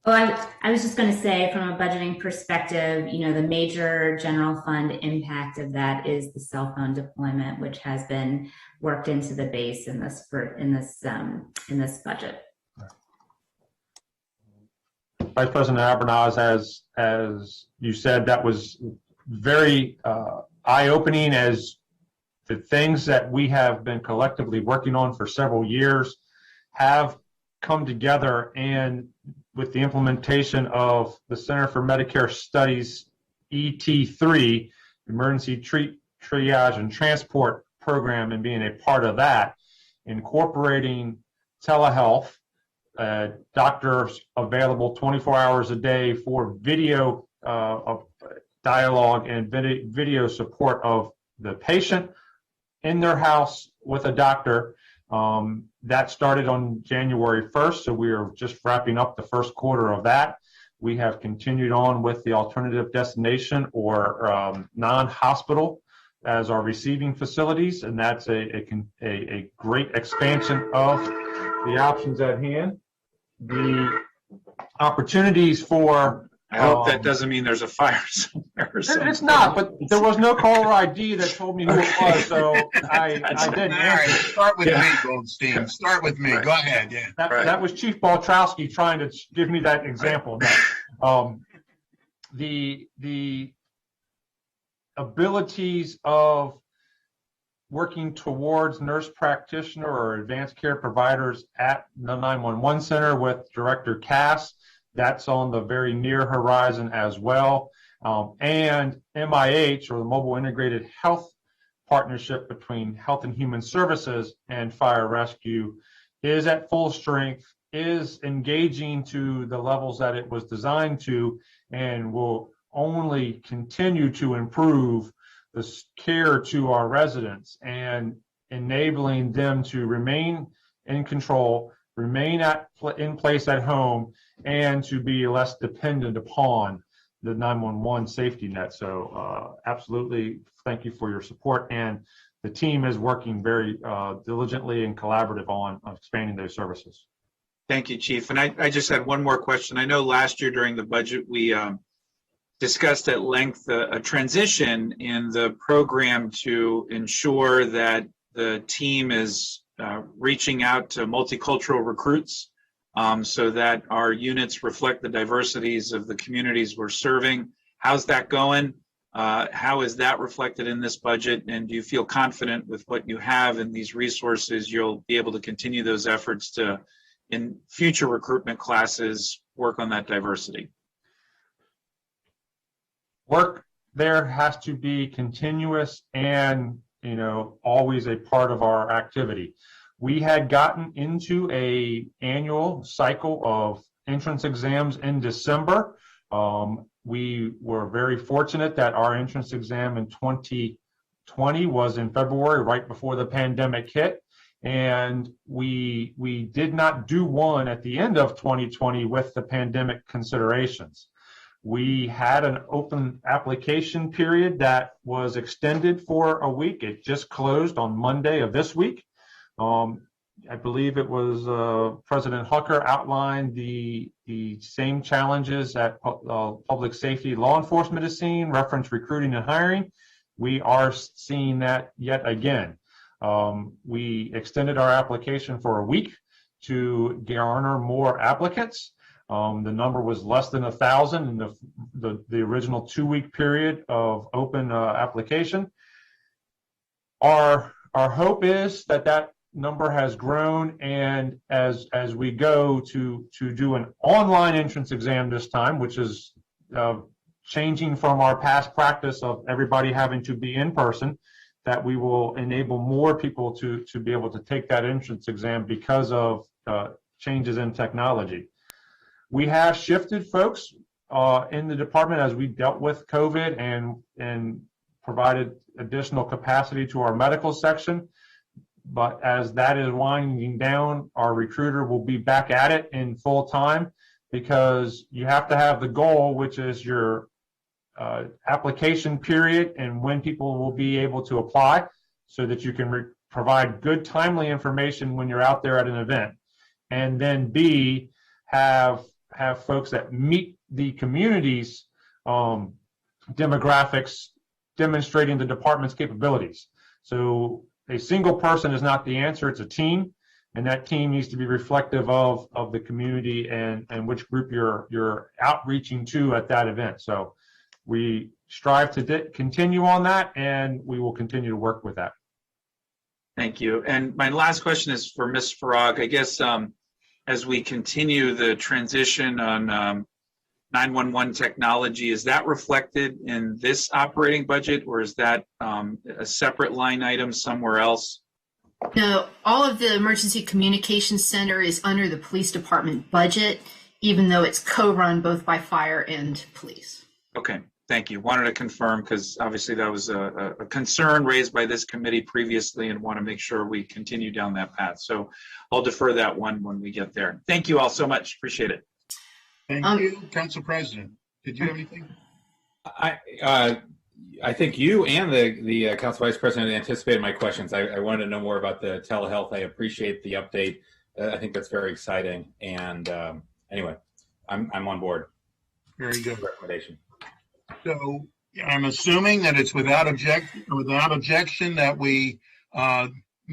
Well, I was just going to say, from a budgeting perspective, you know, the major general fund impact of that is the cell phone deployment, which has been worked into the base in this budget. Vice President Albornoz, as you said, that was very eye-opening, as the things that we have been collectively working on for several years have come together, and with the implementation of the Center for Medicare Studies ET3, Emergency Triage and Transport Program, and being a part of that, incorporating telehealth, doctors available 24 hours a day for video dialogue and video support of the patient in their house with a doctor. That started on January 1st, so we are just wrapping up the first quarter of that. We have continued on with the alternative destination or non-hospital as our receiving facilities, and that's a great expansion of the options at hand. The opportunities for I hope that doesn't mean there's a fire somewhere or something. It's not, but there was no caller ID that told me who it was, so I didn't. All right, start with me, Goldstein. Start with me. Right. Go ahead. Yeah. That was Chief Baltrowski trying to give me that example. No. The abilities of working towards nurse practitioner or advanced care providers at the 911 center with Director Cass, that's on the very near horizon as well. And MIH, or the Mobile Integrated Health Partnership between Health and Human Services and Fire Rescue, is at full strength, is engaging to the levels that it was designed to, and will only continue to improve the care to our residents and enabling them to remain in control, remain in place at home, and to be less dependent upon the 911 safety net. So absolutely, thank you for your support. And the team is working very diligently and collaborative on expanding those services. Thank you, Chief. And I just had one more question. I know last year during the budget, we discussed at length a transition in the program to ensure that the team is reaching out to multicultural recruits so that our units reflect the diversities of the communities we're serving. How's that going? How is that reflected in this budget? And do you feel confident with what you have in these resources, you'll be able to continue those efforts to, in future recruitment classes, work on that diversity? Work there has to be continuous and, always a part of our activity. We had gotten into a annual cycle of entrance exams in December. We were very fortunate that our entrance exam in 2020 was in February, right before the pandemic hit. And we did not do one at the end of 2020 with the pandemic considerations. We had an open application period that was extended for a week. It just closed on Monday of this week. I believe it was President Hucker outlined the same challenges that public safety law enforcement is seeing, reference recruiting and hiring. We are seeing that yet again. We extended our application for a week to garner more applicants. The number was less than 1,000 in the original 2-week period of open application. Our hope is that number has grown, and as we go to do an online entrance exam this time, which is changing from our past practice of everybody having to be in person, that we will enable more people to be able to take that entrance exam because of changes in technology. We have shifted folks in the department as we dealt with COVID and provided additional capacity to our medical section. But as that is winding down, our recruiter will be back at it in full time, because you have to have the goal, which is your application period and when people will be able to apply, so that you can provide good, timely information when you're out there at an event. And then B, have folks that meet the community's demographics, demonstrating the department's capabilities. So a single person is not the answer, it's a team, and that team needs to be reflective of the community and which group you're outreaching to at that event. So we strive to continue on that, and we will continue to work with that. Thank you. And my last question is for Ms. Farag. I guess as we continue the transition on 911 technology, is that reflected in this operating budget, or is that a separate line item somewhere else? No, all of the Emergency Communications Center is under the police department budget, even though it's co-run both by fire and police. Okay, thank you. Wanted to confirm, because obviously that was a concern raised by this committee previously, and want to make sure we continue down that path. So I'll defer that one when we get there. Thank you all so much. Appreciate it. Thank you, Council President. Did you have anything? I think you and the Council Vice President anticipated my questions. I wanted to know more about the telehealth. I appreciate the update. I think that's very exciting. And anyway, I'm on board. Very good recommendation. So I'm assuming that it's without objection that we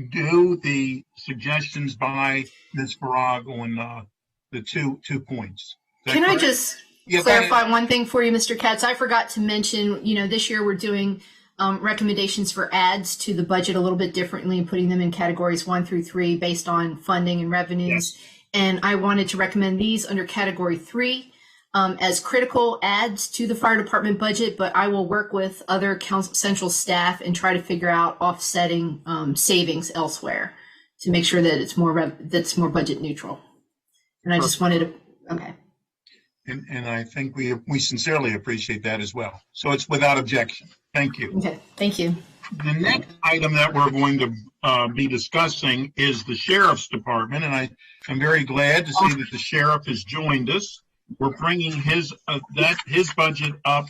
do the suggestions by Ms. Farag on the two points. Can I just clarify one thing for you, Mr. Katz? I forgot to mention, this year we're doing recommendations for adds to the budget a little bit differently and putting them in categories 1 through 3 based on funding and revenues. Yes. And I wanted to recommend these under category 3 as critical adds to the fire department budget, but I will work with other central staff and try to figure out offsetting savings elsewhere to make sure that it's more budget neutral. And I just wanted to, okay. And I think we sincerely appreciate that as well. So it's without objection. Thank you. Okay, thank you. The next item that we're going to be discussing is the Sheriff's Department, and I'm very glad to see that the Sheriff has joined us. We're bringing his budget up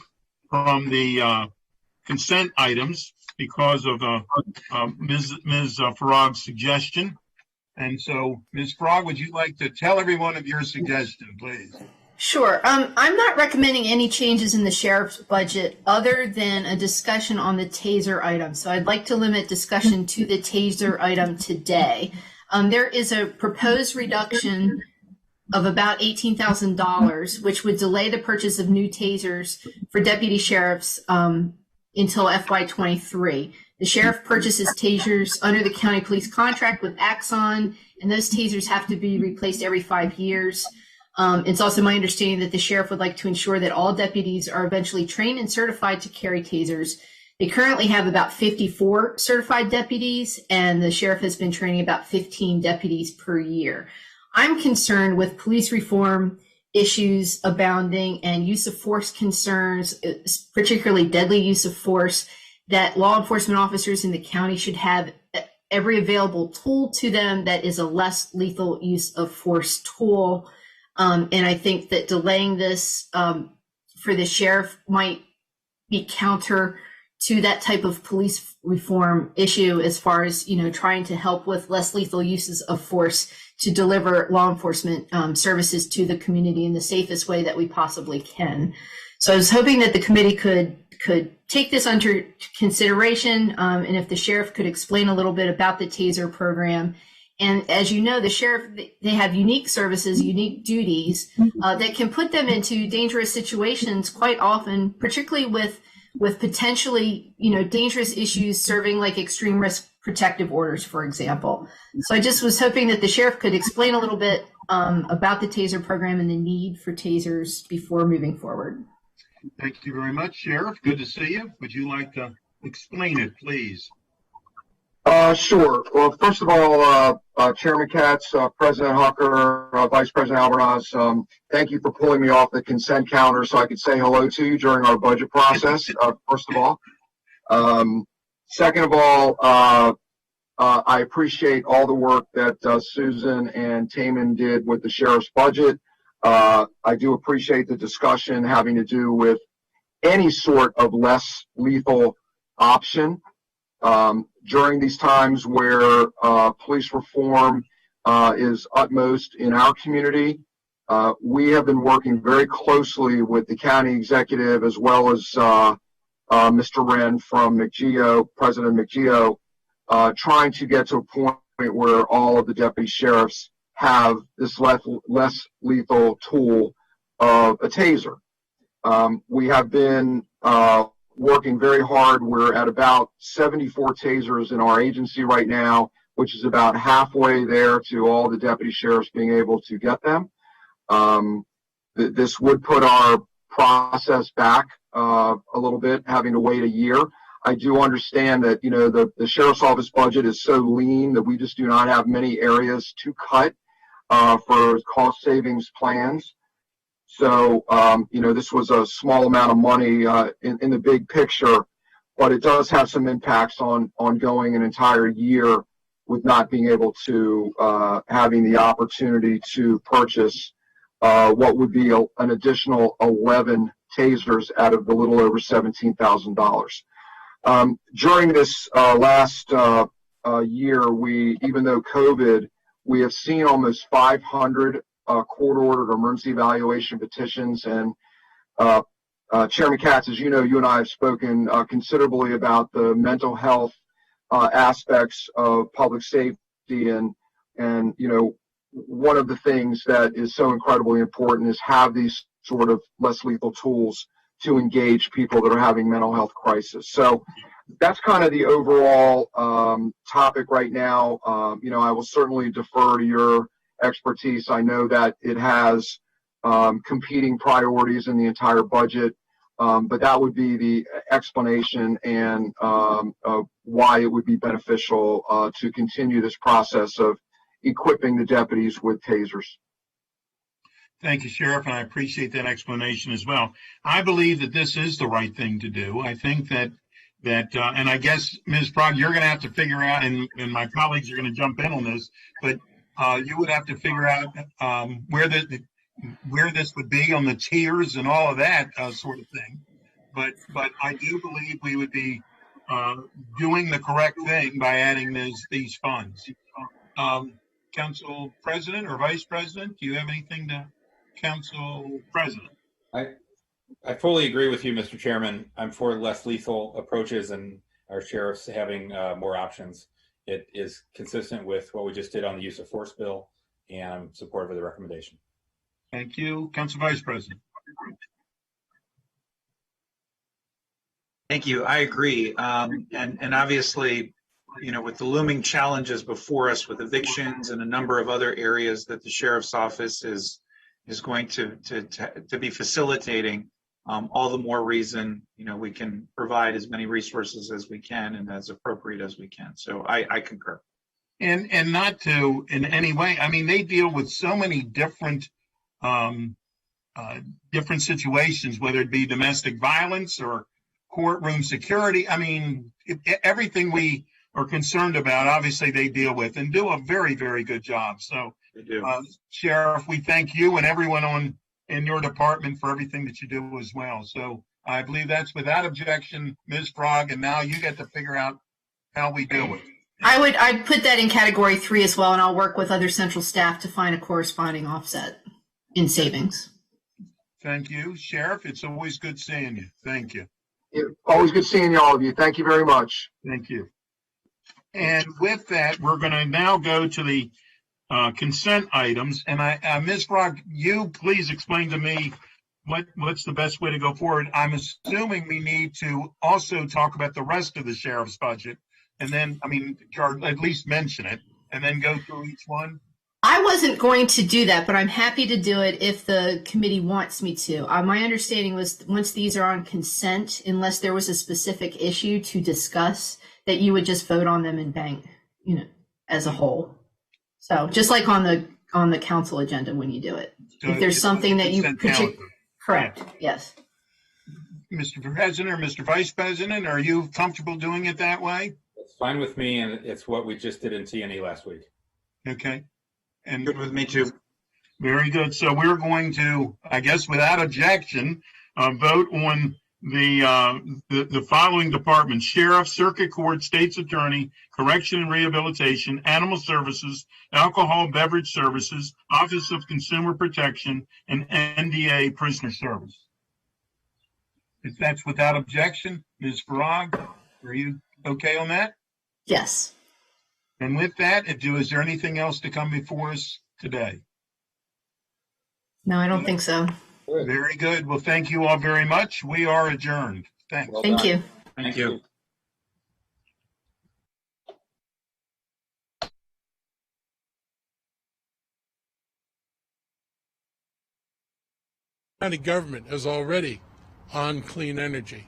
from the consent items because of Ms. Farag's suggestion. And so, Ms. Farag, would you like to tell everyone of your suggestion, please? Sure. I'm not recommending any changes in the sheriff's budget other than a discussion on the taser item. So I'd like to limit discussion to the taser item today. There is a proposed reduction of about $18,000, which would delay the purchase of new tasers for deputy sheriffs until FY23. The sheriff purchases tasers under the county police contract with Axon, and those tasers have to be replaced every 5 years. It's also my understanding that the sheriff would like to ensure that all deputies are eventually trained and certified to carry tasers. They currently have about 54 certified deputies, and the sheriff has been training about 15 deputies per year. I'm concerned with police reform issues abounding and use of force concerns, particularly deadly use of force, that law enforcement officers in the county should have every available tool to them that is a less lethal use of force tool. And I think that delaying this for the sheriff might be counter to that type of police reform issue, as far as, trying to help with less lethal uses of force to deliver law enforcement services to the community in the safest way that we possibly can. So I was hoping that the committee could take this under consideration, and if the sheriff could explain a little bit about the TASER program. And as you know, the sheriff, they have unique services, unique duties that can put them into dangerous situations quite often, particularly with potentially, dangerous issues serving like extreme risk protective orders, for example. So I just was hoping that the sheriff could explain a little bit about the TASER program and the need for TASERs before moving forward. Thank you very much, Sheriff. Good to see you. Would you like to explain it, please? Sure. Well, first of all, Chairman Katz, President Hucker, Vice President Alvarez, thank you for pulling me off the consent counter so I could say hello to you during our budget process, first of all. Second of all, I appreciate all the work that Susan and Taman did with the sheriff's budget. I do appreciate the discussion having to do with any sort of less lethal option. During these times where police reform is utmost in our community, we have been working very closely with the county executive as well as Mr. Wren from McGeo, President McGeo, trying to get to a point where all of the deputy sheriffs have this less lethal tool of a taser. We have been working very hard. We're at about 74 tasers in our agency right now, which is about halfway there to all the deputy sheriffs being able to get them. This would put our process back a little bit, having to wait a year. I do understand that, the sheriff's office budget is so lean that we just do not have many areas to cut for cost savings plans. So, this was a small amount of money in the big picture, but it does have some impacts on going an entire year with not being able to having the opportunity to purchase what would be an additional 11 tasers out of the little over $17,000. During this last year, even though COVID, we have seen almost 500 court-ordered emergency evaluation petitions. And Chairman Katz, as you know, you and I have spoken considerably about the mental health aspects of public safety. And one of the things that is so incredibly important is have these sort of less lethal tools to engage people that are having mental health crisis. So that's kind of the overall topic right now. I will certainly defer to your expertise. I know that it has competing priorities in the entire budget, but that would be the explanation and why it would be beneficial to continue this process of equipping the deputies with tasers. Thank you, Sheriff, and I appreciate that explanation as well. I believe that this is the right thing to do. I think that and I guess, Ms. Prague, you're going to have to figure out, and my colleagues are going to jump in on this, but you would have to figure out where this would be on the tiers and all of that sort of thing. But I do believe we would be doing the correct thing by adding these funds. Council President or Vice President, do you have anything to Council President? I fully agree with you, Mr. Chairman. I'm for less lethal approaches and our sheriffs having more options. It is consistent with what we just did on the use of force bill, and I'm supportive of the recommendation. Thank you. Council Vice President. Thank you. I agree. And obviously, you know, with the looming challenges before us with evictions and a number of other areas that the sheriff's office is going to be facilitating, all the more reason, you know, we can provide as many resources as we can and as appropriate as we can. So I concur. And not to in any way, I mean, they deal with so many different different situations, whether it be domestic violence or courtroom security. I mean, everything we are concerned about, obviously they deal with and do a very, very good job. So, Sheriff, we thank you and everyone in your department for everything that you do as well. So I believe that's without objection, Ms. Frog, and now you get to figure out how we do it. I'd put that in category 3 as well, and I'll work with other central staff to find a corresponding offset in savings. Thank you, Sheriff. It's always good seeing you. Thank you. Yeah, always good seeing all of you. Thank you very much. Thank you. And with that, we're going to now go to the consent items. And Ms. Frog, you please explain to me what's the best way to go forward. I'm assuming we need to also talk about the rest of the sheriff's budget, and then, I mean, or at least mention it, and then go through each one. I wasn't going to do that, but I'm happy to do it if the committee wants me to. My understanding was once these are on consent, unless there was a specific issue to discuss, that you would just vote on them and bang, you know, as a whole. So just like on the council agenda when you do it. So if there's something that you correct, yes. Mr. President or Mr. Vice President, are you comfortable doing it that way? It's fine with me, and it's what we just did in T&E last week. Okay. And good with me too. Very good. So we're going to, I guess, without objection, vote on the following departments: Sheriff, Circuit Court, State's Attorney, Correction and Rehabilitation, Animal Services, Alcohol Beverage Services, Office of Consumer Protection, and NDA Prisoner Service. If that's without objection, Ms. Farag, are you okay on that? Yes. And with that, is there anything else to come before us today? No, I don't think so. Very good. Well, thank you all very much. We are adjourned. Thanks. Well Thank done. you. Thank you. County government is already on clean energy.